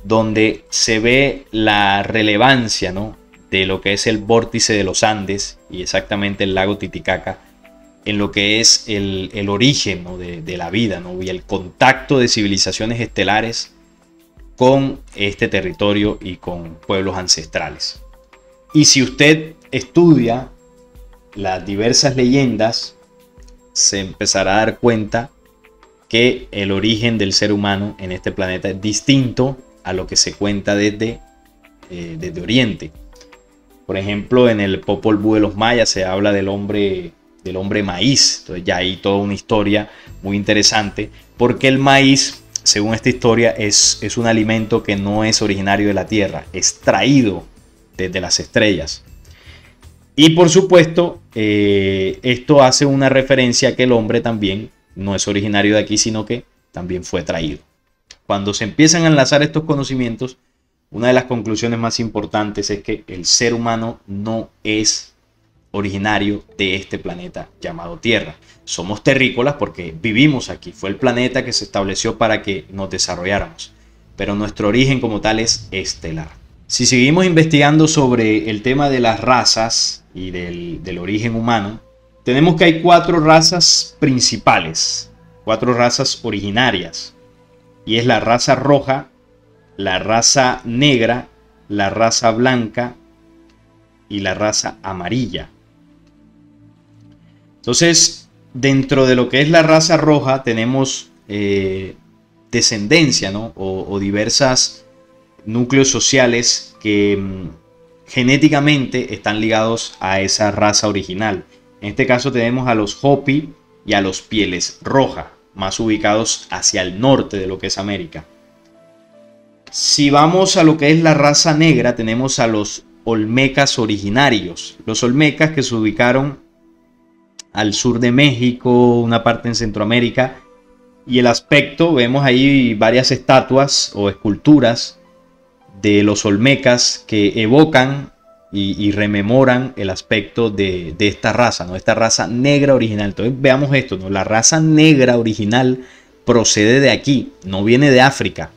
Speaker 1: donde se ve la relevancia, ¿no?, de lo que es el vórtice de los Andes y exactamente el lago Titicaca en lo que es el origen, ¿no?, de la vida, ¿no?, y el contacto de civilizaciones estelares con este territorio y con pueblos ancestrales. Y si usted estudia las diversas leyendas, se empezará a dar cuenta que el origen del ser humano en este planeta es distinto a lo que se cuenta desde Oriente. Por ejemplo, en el Popol Vuh de los mayas se habla del hombre maíz. Entonces ya hay toda una historia muy interesante, porque el maíz según esta historia, es un alimento que no es originario de la tierra, es traído desde las estrellas. Y por supuesto, esto hace una referencia a que el hombre también no es originario de aquí, sino que también fue traído. Cuando se empiezan a enlazar estos conocimientos, una de las conclusiones más importantes es que el ser humano no es originario de este planeta llamado Tierra. Somos terrícolas porque vivimos aquí. Fue el planeta que se estableció para que nos desarrolláramos. Pero nuestro origen como tal es estelar. Si seguimos investigando sobre el tema de las razas y del origen humano, tenemos que hay 4 razas principales, 4 razas originarias. Y es la raza roja, la raza negra, la raza blanca y la raza amarilla. Entonces, dentro de lo que es la raza roja tenemos descendencia, ¿no? o diversas núcleos sociales que genéticamente están ligados a esa raza original. En este caso tenemos a los Hopi y a los Pieles Roja, más ubicados hacia el norte de lo que es América. Si vamos a lo que es la raza negra, tenemos a los Olmecas originarios. Los Olmecas que se ubicaron al sur de México, una parte en Centroamérica. Y el aspecto, vemos ahí varias estatuas o esculturas de los Olmecas que evocan y rememoran el aspecto de esta raza, ¿no? Esta raza negra original. Entonces veamos esto, ¿no? La raza negra original procede de aquí, no viene de África.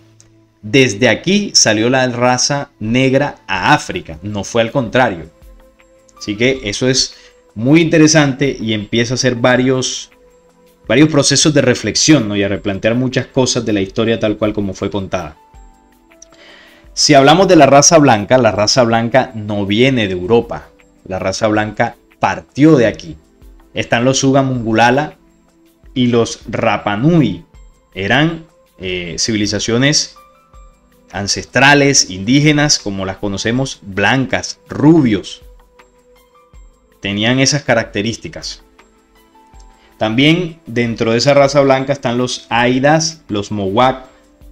Speaker 1: Desde aquí salió la raza negra a África, no fue al contrario. Así que eso es muy interesante y empieza a hacer varios procesos de reflexión, ¿no? Y a replantear muchas cosas de la historia tal cual como fue contada. Si hablamos de la raza blanca no viene de Europa. La raza blanca partió de aquí. Están los Ugamungulala y los Rapa Nui. Eran civilizaciones ancestrales, indígenas, como las conocemos, blancas, rubios. Tenían esas características. También dentro de esa raza blanca están los Aidas, los Mowak,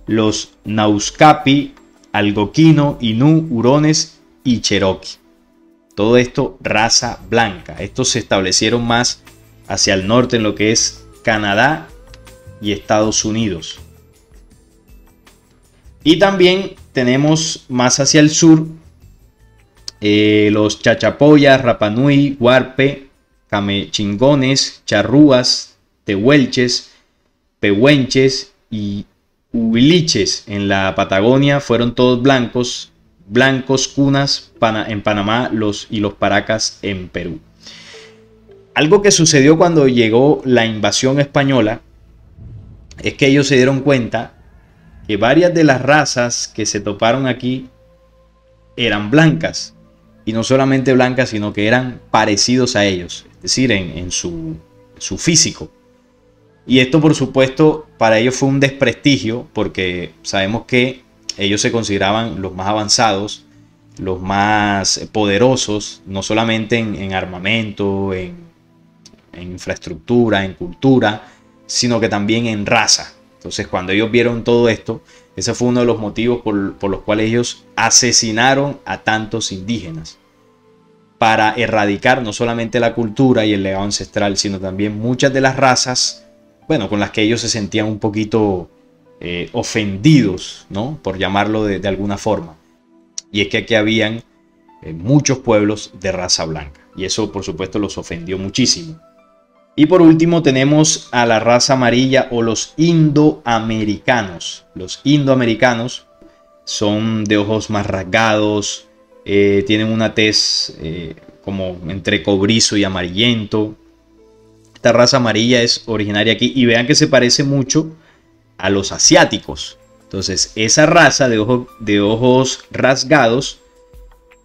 Speaker 1: los Nauskapi, Algoquino, Inú, Hurones y Cherokee. Todo esto raza blanca. Estos se establecieron más hacia el norte en lo que es Canadá y Estados Unidos. Y también tenemos más hacia el sur los Chachapoyas, Rapanui, Huarpe, Camechingones, Charrúas, Tehuelches, Pehuenches y Huiliches. En la Patagonia fueron todos blancos, Cunas en Panamá y los Paracas en Perú. Algo que sucedió cuando llegó la invasión española es que ellos se dieron cuenta que varias de las razas que se toparon aquí eran blancas. Y no solamente blancas, sino que eran parecidos a ellos, es decir, en su físico. Y esto, por supuesto, para ellos fue un desprestigio, porque sabemos que ellos se consideraban los más avanzados, los más poderosos, no solamente en armamento, en infraestructura, en cultura, sino que también en raza. Entonces, cuando ellos vieron todo esto, ese fue uno de los motivos por los cuales ellos asesinaron a tantos indígenas, para erradicar no solamente la cultura y el legado ancestral, sino también muchas de las razas, bueno, con las que ellos se sentían un poquito ofendidos, ¿no? Por llamarlo de alguna forma. Y es que aquí habían muchos pueblos de raza blanca, y eso por supuesto los ofendió muchísimo. Y por último tenemos a la raza amarilla o los indoamericanos. Los indoamericanos son de ojos más rasgados, tienen una tez como entre cobrizo y amarillento. Esta raza amarilla es originaria aquí y vean que se parece mucho a los asiáticos. Entonces esa raza de ojos rasgados,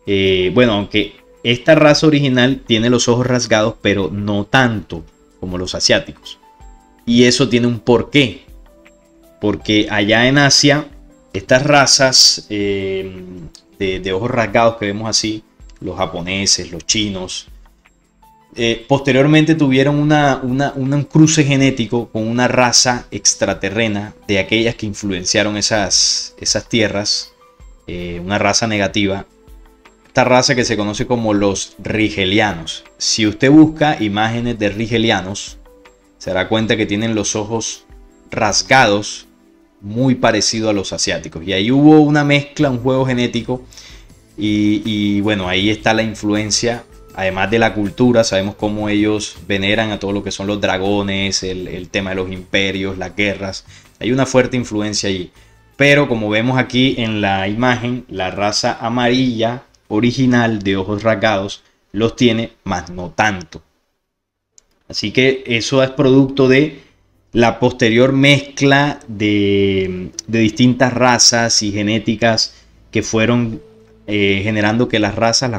Speaker 1: bueno, aunque esta raza original tiene los ojos rasgados, pero no tanto como los asiáticos. Y eso tiene un porqué. Porque allá en Asia, estas razas de ojos rasgados que vemos así, los japoneses, los chinos, Posteriormente tuvieron un cruce genético con una raza extraterrena de aquellas que influenciaron esas tierras, una raza negativa. Esta raza que se conoce como los rigelianos. Si usted busca imágenes de rigelianos, se dará cuenta que tienen los ojos rasgados, muy parecido a los asiáticos. Y ahí hubo una mezcla, un juego genético. Y bueno, ahí está la influencia. Además de la cultura, sabemos cómo ellos veneran a todo lo que son los dragones, el tema de los imperios, las guerras. Hay una fuerte influencia allí. Pero como vemos aquí en la imagen, la raza amarilla original de ojos rasgados los tiene, más no tanto. Así que eso es producto de la posterior mezcla de distintas razas y genéticas que fueron generando que las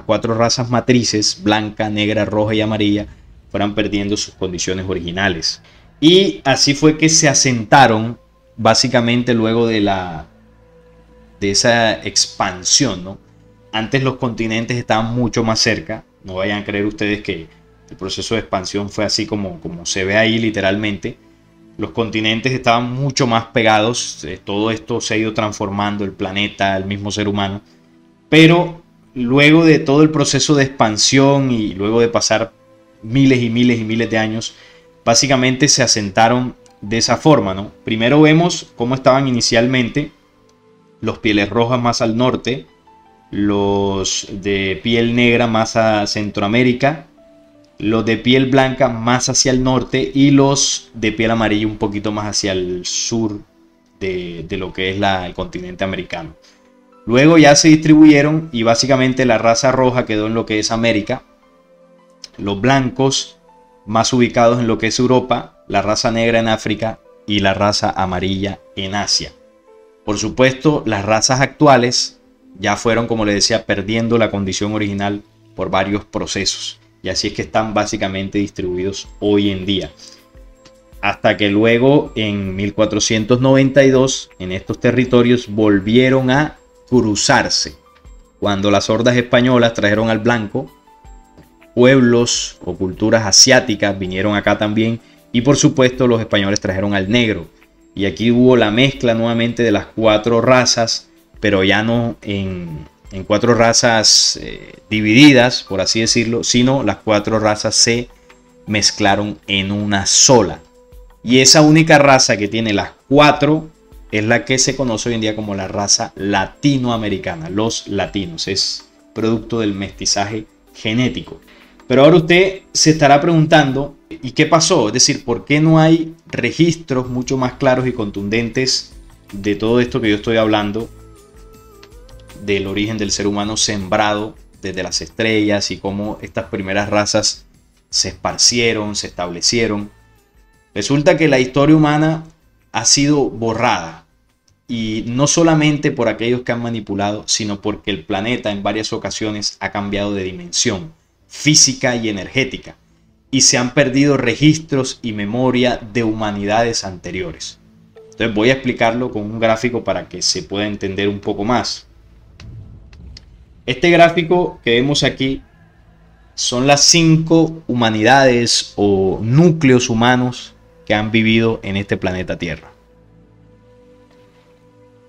Speaker 1: cuatro razas matrices, blanca, negra, roja y amarilla, fueran perdiendo sus condiciones originales. Y así fue que se asentaron básicamente luego de esa expansión, ¿no? Antes los continentes estaban mucho más cerca. No vayan a creer ustedes que el proceso de expansión fue así como se ve ahí literalmente. Los continentes estaban mucho más pegados. Todo esto se ha ido transformando, el planeta, el mismo ser humano. Pero luego de todo el proceso de expansión y luego de pasar miles y miles y miles de años, básicamente se asentaron de esa forma, ¿no? Primero vemos cómo estaban inicialmente los pieles rojas más al norte, los de piel negra más a Centroamérica, los de piel blanca más hacia el norte y los de piel amarilla un poquito más hacia el sur de lo que es el continente americano. Luego ya se distribuyeron y básicamente la raza roja quedó en lo que es América, los blancos más ubicados en lo que es Europa, la raza negra en África y la raza amarilla en Asia. Por supuesto, las razas actuales ya fueron, como les decía, perdiendo la condición original por varios procesos. Y así es que están básicamente distribuidos hoy en día. Hasta que luego, en 1492, en estos territorios volvieron a cruzarse. Cuando las hordas españolas trajeron al blanco, pueblos o culturas asiáticas vinieron acá también. Y por supuesto, los españoles trajeron al negro. Y aquí hubo la mezcla nuevamente de las cuatro razas, pero ya no en cuatro razas divididas, por así decirlo, sino las cuatro razas se mezclaron en una sola. Y esa única raza que tiene las cuatro es la que se conoce hoy en día como la raza latinoamericana, los latinos. Es producto del mestizaje genético. Pero ahora usted se estará preguntando, ¿y qué pasó? Es decir, ¿por qué no hay registros mucho más claros y contundentes de todo esto que yo estoy hablando? Del origen del ser humano sembrado desde las estrellas y cómo estas primeras razas se esparcieron, se establecieron. Resulta que la historia humana ha sido borrada, y no solamente por aquellos que han manipulado, sino porque el planeta en varias ocasiones ha cambiado de dimensión física y energética, y se han perdido registros y memoria de humanidades anteriores. Entonces voy a explicarlo con un gráfico para que se pueda entender un poco más. Este gráfico que vemos aquí son las 5 humanidades o núcleos humanos que han vivido en este planeta Tierra.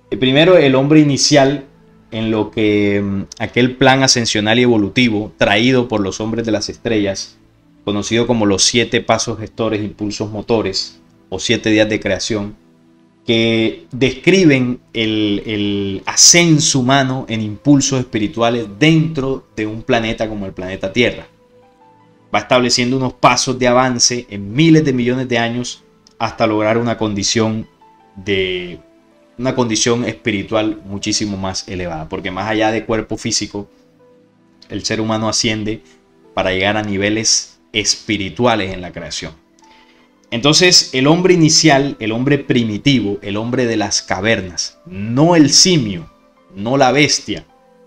Speaker 1: El primero, el hombre inicial, en lo que aquel plan ascensional y evolutivo traído por los hombres de las estrellas, conocido como los 7 pasos gestores, impulsos motores o 7 días de creación, que describen el ascenso humano en impulsos espirituales dentro de un planeta como el planeta Tierra. Va estableciendo unos pasos de avance en miles de millones de años hasta lograr una condición espiritual muchísimo más elevada, porque más allá de cuerpo físico, el ser humano asciende para llegar a niveles espirituales en la creación. Entonces, el hombre inicial, el hombre primitivo, el hombre de las cavernas, no el simio, no la bestia,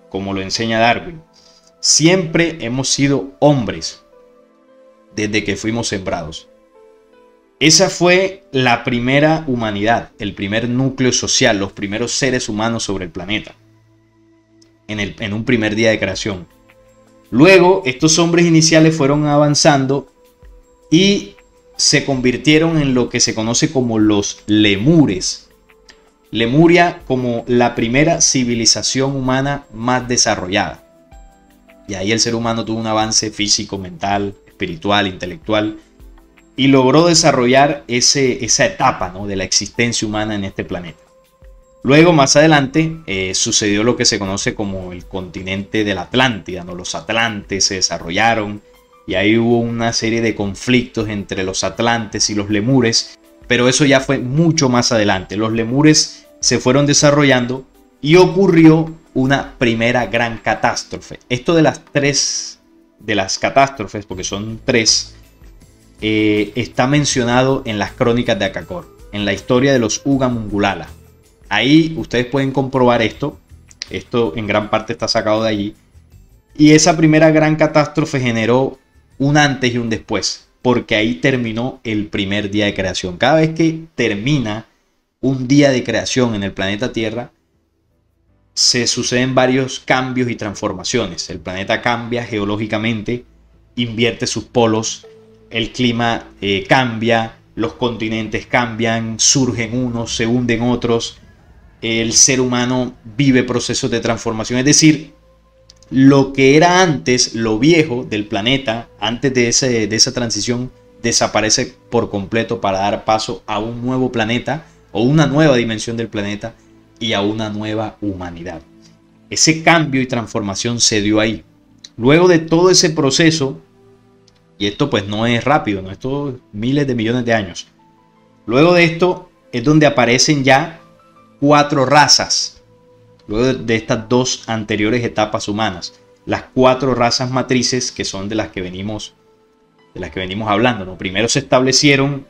Speaker 1: como lo enseña Darwin. Siempre hemos sido hombres desde que fuimos sembrados. Esa fue la primera humanidad, el primer núcleo social, los primeros seres humanos sobre el planeta, en un primer día de creación. Luego, estos hombres iniciales fueron avanzando y se convirtieron en lo que se conoce como los lemures. Lemuria como la primera civilización humana más desarrollada. Y ahí el ser humano tuvo un avance físico, mental, espiritual, intelectual, y logró desarrollar esa etapa, ¿no?, de la existencia humana en este planeta. Luego, más adelante, sucedió lo que se conoce como el continente de la Atlántida, ¿no? Los atlantes se desarrollaron y ahí hubo una serie de conflictos entre los atlantes y los lemures, pero eso ya fue mucho más adelante. Los lemures se fueron desarrollando y ocurrió una primera gran catástrofe. Esto de las catástrofes, porque son tres, está mencionado en las crónicas de Acacor, en la historia de los Uga Mongulala. Ahí ustedes pueden comprobar esto en gran parte está sacado de allí. Y esa primera gran catástrofe generó un antes y un después, porque ahí terminó el primer día de creación. Cada vez que termina un día de creación en el planeta Tierra, se suceden varios cambios y transformaciones. El planeta cambia geológicamente, invierte sus polos, el clima cambia, los continentes cambian, surgen unos, se hunden otros. El ser humano vive procesos de transformación, es decir, lo que era antes, lo viejo del planeta, antes de esa transición, desaparece por completo para dar paso a un nuevo planeta o una nueva dimensión del planeta y a una nueva humanidad. Ese cambio y transformación se dio ahí. Luego de todo ese proceso, y esto pues no es rápido, ¿no? Esto es miles de millones de años. Luego de esto es donde aparecen ya 4 razas. Luego de estas 2 anteriores etapas humanas, las 4 razas matrices que son de las que venimos hablando, ¿no? Primero se establecieron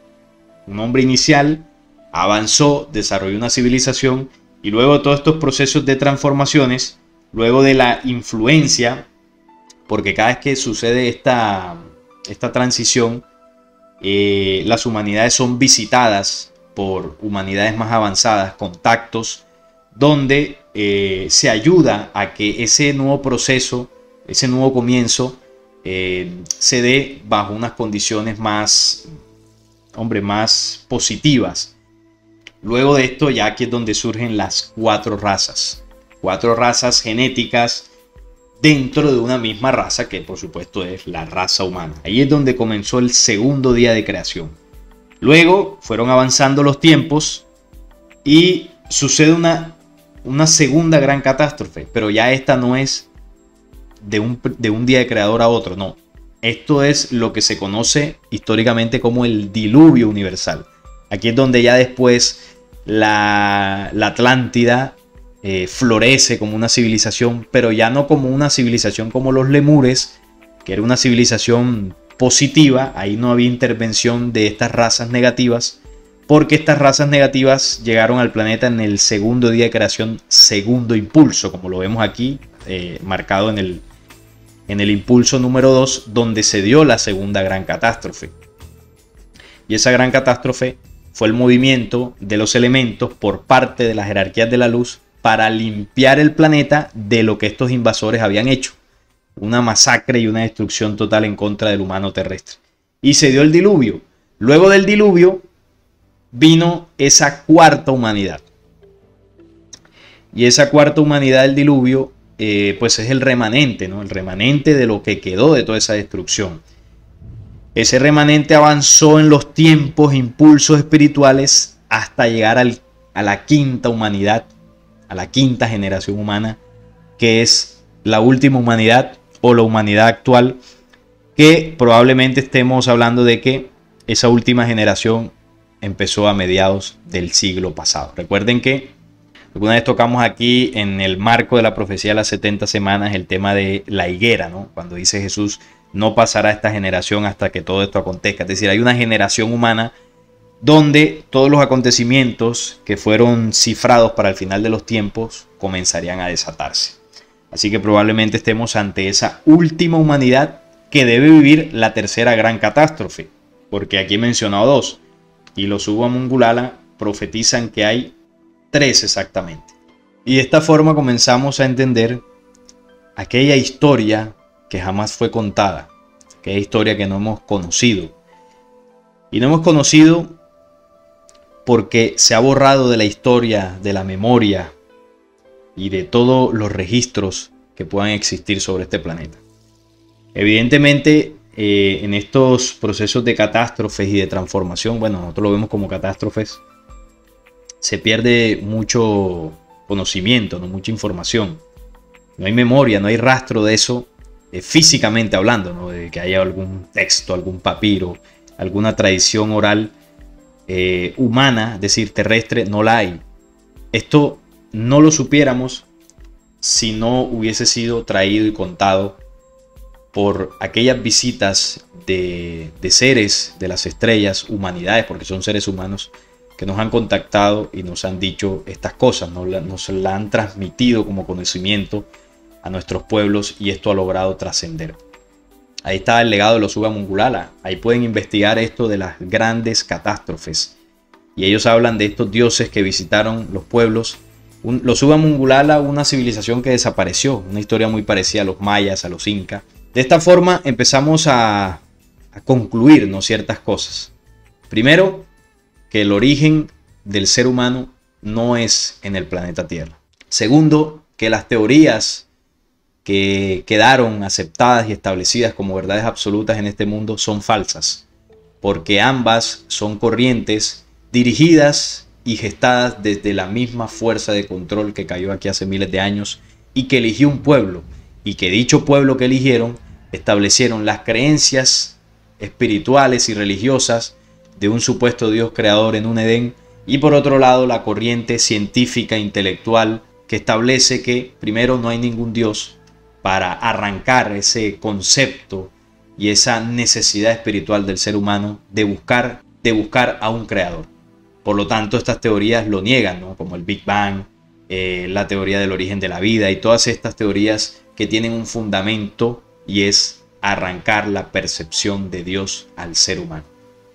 Speaker 1: un hombre inicial, avanzó, desarrolló una civilización y luego de todos estos procesos de transformaciones, luego de la influencia, porque cada vez que sucede esta transición, las humanidades son visitadas por humanidades más avanzadas, contactos, donde se ayuda a que ese nuevo proceso, ese nuevo comienzo, se dé bajo unas condiciones más positivas. Luego de esto, ya aquí es donde surgen las 4 razas. 4 razas genéticas dentro de una misma raza que por supuesto es la raza humana. Ahí es donde comenzó el segundo día de creación. Luego fueron avanzando los tiempos y sucede una segunda gran catástrofe, pero ya esta no es de un día de creador a otro, no. Esto es lo que se conoce históricamente como el diluvio universal. Aquí es donde ya después la Atlántida florece como una civilización, pero ya no como una civilización como los lemures, que era una civilización positiva. Ahí no había intervención de estas razas negativas, porque estas razas negativas llegaron al planeta en el segundo día de creación, segundo impulso, como lo vemos aquí, marcado en el impulso número 2, donde se dio la segunda gran catástrofe. Y esa gran catástrofe fue el movimiento de los elementos por parte de las jerarquías de la luz para limpiar el planeta de lo que estos invasores habían hecho. Una masacre y una destrucción total en contra del humano terrestre. Y se dio el diluvio. Luego del diluvio vino esa cuarta humanidad. Y esa cuarta humanidad del diluvio pues es el remanente, ¿no? El remanente de lo que quedó de toda esa destrucción. Ese remanente avanzó en los tiempos, impulsos espirituales, hasta llegar a la quinta humanidad, a la quinta generación humana, que es la última humanidad o la humanidad actual, que probablemente estemos hablando de que esa última generación empezó a mediados del siglo pasado. Recuerden que alguna vez tocamos aquí en el marco de la profecía de las 70 semanas el tema de la higuera, ¿no? Cuando dice Jesús, no pasará esta generación hasta que todo esto acontezca. Es decir, hay una generación humana donde todos los acontecimientos que fueron cifrados para el final de los tiempos comenzarían a desatarse. Así que probablemente estemos ante esa última humanidad que debe vivir la tercera gran catástrofe, porque aquí he mencionado 2 y los Uga Mongulala profetizan que hay 3 exactamente. Y de esta forma comenzamos a entender aquella historia que jamás fue contada, aquella historia que no hemos conocido. Y no hemos conocido porque se ha borrado de la historia, de la memoria y de todos los registros que puedan existir sobre este planeta. Evidentemente, en estos procesos de catástrofes y de transformación, bueno, nosotros lo vemos como catástrofes, se pierde mucho conocimiento, ¿no? Mucha información. No hay memoria, no hay rastro de eso físicamente hablando, ¿no? De que haya algún texto, algún papiro, alguna tradición oral humana, es decir, terrestre, no la hay. Esto no lo supiéramos si no hubiese sido traído y contado por aquellas visitas de seres de las estrellas, humanidades, porque son seres humanos, que nos han contactado y nos han dicho estas cosas, nos la han transmitido como conocimiento a nuestros pueblos, y esto ha logrado trascender. Ahí está el legado de los Ugamungulala. Ahí pueden investigar esto de las grandes catástrofes. Y ellos hablan de estos dioses que visitaron los pueblos. Los Ugamungulala, una civilización que desapareció, una historia muy parecida a los mayas, a los incas. De esta forma empezamos a concluir, ¿no?, ciertas cosas. Primero, que el origen del ser humano no es en el planeta Tierra. Segundo, que las teorías que quedaron aceptadas y establecidas como verdades absolutas en este mundo son falsas, porque ambas son corrientes dirigidas y gestadas desde la misma fuerza de control que cayó aquí hace miles de años y que eligió un pueblo, y que dicho pueblo que eligieron establecieron las creencias espirituales y religiosas de un supuesto Dios creador en un Edén, y por otro lado la corriente científica intelectual que establece que primero no hay ningún Dios, para arrancar ese concepto y esa necesidad espiritual del ser humano de buscar a un creador. Por lo tanto, estas teorías lo niegan, ¿no? Como el Big Bang, la teoría del origen de la vida, y todas estas teorías que tienen un fundamento, y es arrancar la percepción de Dios al ser humano.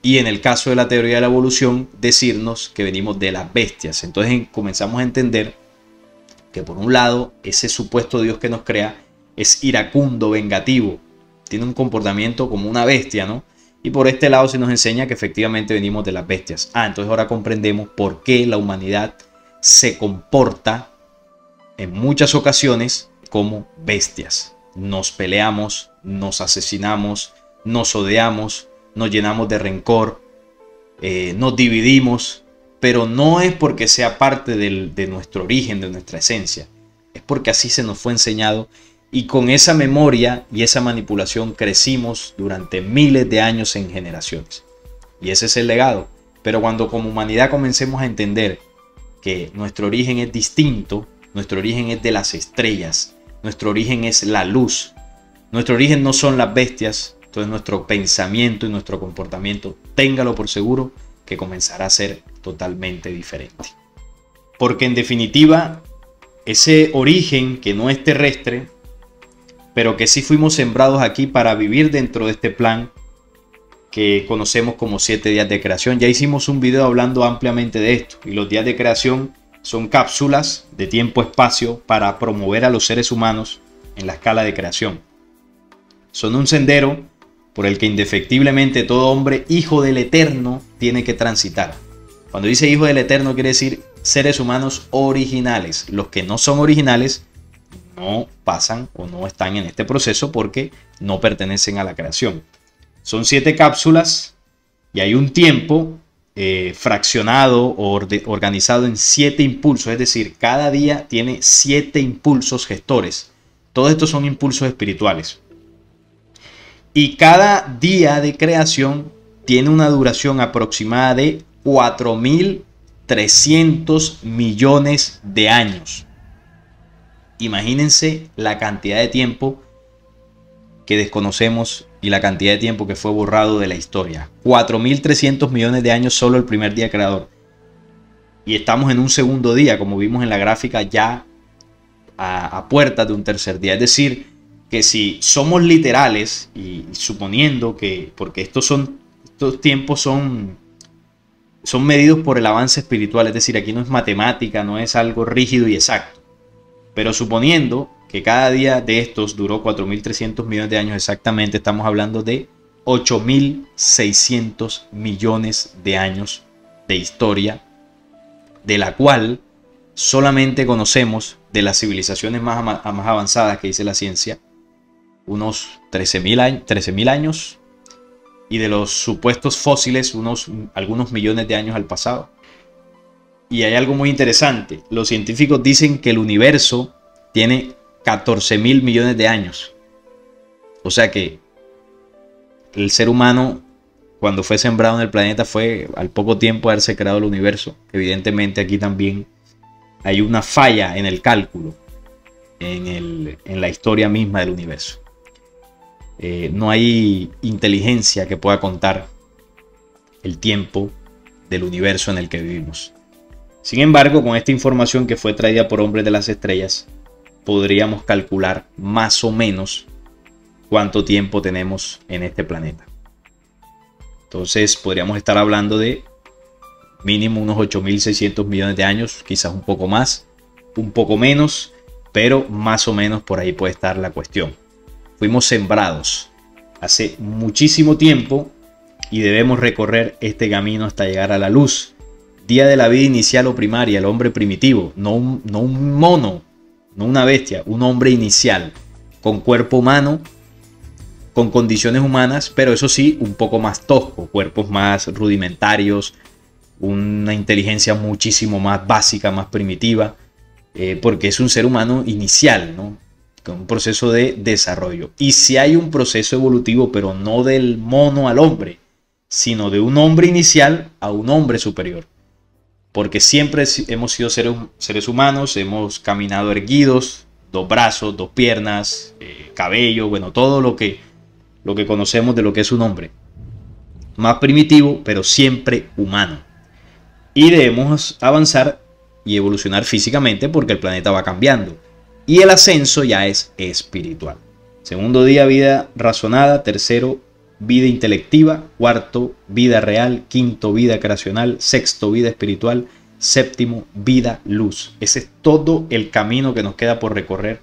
Speaker 1: Y en el caso de la teoría de la evolución, decirnos que venimos de las bestias. Entonces comenzamos a entender que por un lado ese supuesto Dios que nos crea es iracundo, vengativo, tiene un comportamiento como una bestia, ¿no? Y por este lado se nos enseña que efectivamente venimos de las bestias. Entonces ahora comprendemos por qué la humanidad se comporta en muchas ocasiones como bestias. Nos peleamos, nos asesinamos, nos odiamos, nos llenamos de rencor, nos dividimos, pero no es porque sea parte de nuestro origen, de nuestra esencia. Es porque así se nos fue enseñado, y con esa memoria y esa manipulación crecimos durante miles de años en generaciones. Y ese es el legado. Pero cuando como humanidad comencemos a entender que nuestro origen es distinto, nuestro origen es de las estrellas, nuestro origen es la luz, nuestro origen no son las bestias, entonces nuestro pensamiento y nuestro comportamiento, téngalo por seguro, que comenzará a ser totalmente diferente. Porque en definitiva, ese origen que no es terrestre, pero que sí fuimos sembrados aquí para vivir dentro de este plan que conocemos como 7 días de creación. Ya hicimos un video hablando ampliamente de esto, y los días de creación son cápsulas de tiempo-espacio para promover a los seres humanos en la escala de creación. Son un sendero por el que indefectiblemente todo hombre hijo del Eterno tiene que transitar. Cuando dice hijo del Eterno quiere decir seres humanos originales. Los que no son originales no pasan o no están en este proceso porque no pertenecen a la creación. Son 7 cápsulas y hay un tiempo fraccionado o organizado en 7 impulsos, es decir, cada día tiene 7 impulsos gestores. Todos estos son impulsos espirituales. Y cada día de creación tiene una duración aproximada de 4.300 millones de años. Imagínense la cantidad de tiempo que desconocemos y la cantidad de tiempo que fue borrado de la historia. 4.300 millones de años solo el primer día creador. Y estamos en un segundo día, como vimos en la gráfica, ya a puertas de un tercer día. Es decir, que si somos literales y suponiendo que, porque estos tiempos son medidos por el avance espiritual, es decir, aquí no es matemática, no es algo rígido y exacto. Pero suponiendo que cada día de estos duró 4.300 millones de años exactamente, estamos hablando de 8.600 millones de años de historia, de la cual solamente conocemos de las civilizaciones más avanzadas que dice la ciencia, unos 13.000 años, y de los supuestos fósiles, algunos millones de años al pasado. Y hay algo muy interesante. Los científicos dicen que el universo tiene 14.000 millones de años. O sea que el ser humano, cuando fue sembrado en el planeta, fue al poco tiempo de haberse creado el universo. Evidentemente aquí también hay una falla en el cálculo, en la historia misma del universo. No hay inteligencia que pueda contar el tiempo del universo en el que vivimos. Sin embargo, con esta información que fue traída por hombres de las estrellas, podríamos calcular más o menos cuánto tiempo tenemos en este planeta. Entonces podríamos estar hablando de mínimo unos 8.600 millones de años, quizás un poco más, un poco menos, pero más o menos por ahí puede estar la cuestión. Fuimos sembrados hace muchísimo tiempo y debemos recorrer este camino hasta llegar a la luz. Día de la vida inicial o primaria, el hombre primitivo, no un mono, no una bestia, un hombre inicial, con cuerpo humano, con condiciones humanas, pero eso sí, un poco más tosco, cuerpos más rudimentarios, una inteligencia muchísimo más básica, más primitiva, porque es un ser humano inicial, ¿no? Con un proceso de desarrollo. Y si hay un proceso evolutivo, pero no del mono al hombre, sino de un hombre inicial a un hombre superior. Porque siempre hemos sido seres humanos, hemos caminado erguidos, 2 brazos, 2 piernas, cabello, bueno, todo lo que conocemos de lo que es un hombre. Más primitivo, pero siempre humano. Y debemos avanzar y evolucionar físicamente porque el planeta va cambiando. Y el ascenso ya es espiritual. Segundo día, vida razonada. Tercero, vida intelectiva. Cuarto, vida real. Quinto, vida creacional. Sexto, vida espiritual. Séptimo, vida luz. Ese es todo el camino que nos queda por recorrer.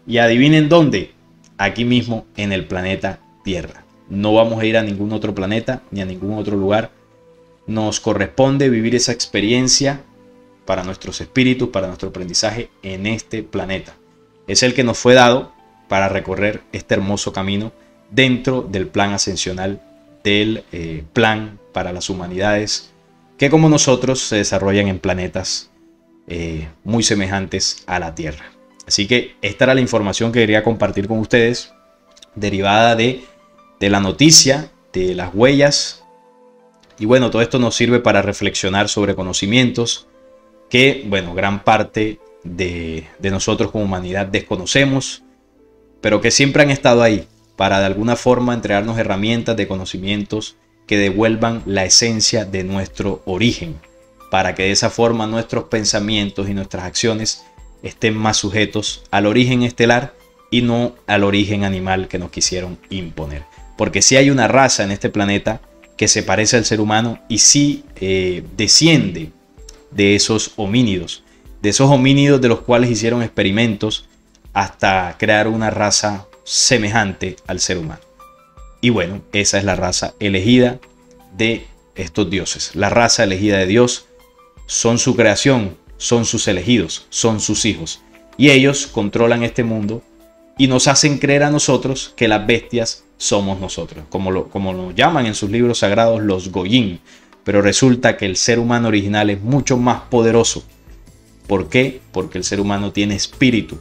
Speaker 1: Y adivinen dónde. Aquí mismo en el planeta Tierra. No vamos a ir a ningún otro planeta ni a ningún otro lugar. Nos corresponde vivir esa experiencia para nuestros espíritus, para nuestro aprendizaje en este planeta. Es el que nos fue dado para recorrer este hermoso camino dentro del plan ascensional, del plan para las humanidades que como nosotros se desarrollan en planetas muy semejantes a la Tierra. Así que esta era la información que quería compartir con ustedes, derivada de la noticia, de las huellas. Y bueno, todo esto nos sirve para reflexionar sobre conocimientos que, bueno, gran parte de nosotros como humanidad desconocemos, pero que siempre han estado ahí para de alguna forma entregarnos herramientas de conocimientos que devuelvan la esencia de nuestro origen, para que de esa forma nuestros pensamientos y nuestras acciones estén más sujetos al origen estelar y no al origen animal que nos quisieron imponer. Porque sí hay una raza en este planeta que se parece al ser humano y sí desciende de esos homínidos de los cuales hicieron experimentos hasta crear una raza semejante al ser humano. Y bueno, esa es la raza elegida de estos dioses. La raza elegida de Dios son su creación, son sus elegidos, son sus hijos. Y ellos controlan este mundo y nos hacen creer a nosotros que las bestias somos nosotros, como lo llaman en sus libros sagrados los Goyim. Pero resulta que el ser humano original es mucho más poderoso. ¿Por qué? Porque el ser humano tiene espíritu,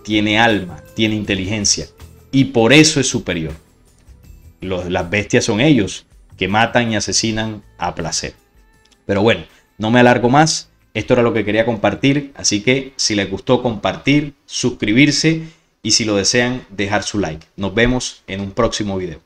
Speaker 1: tiene alma, tiene inteligencia y por eso es superior. Las bestias son ellos que matan y asesinan a placer. Pero bueno, no me alargo más. Esto era lo que quería compartir. Así que si les gustó, compartir, suscribirse y si lo desean, dejar su like. Nos vemos en un próximo video.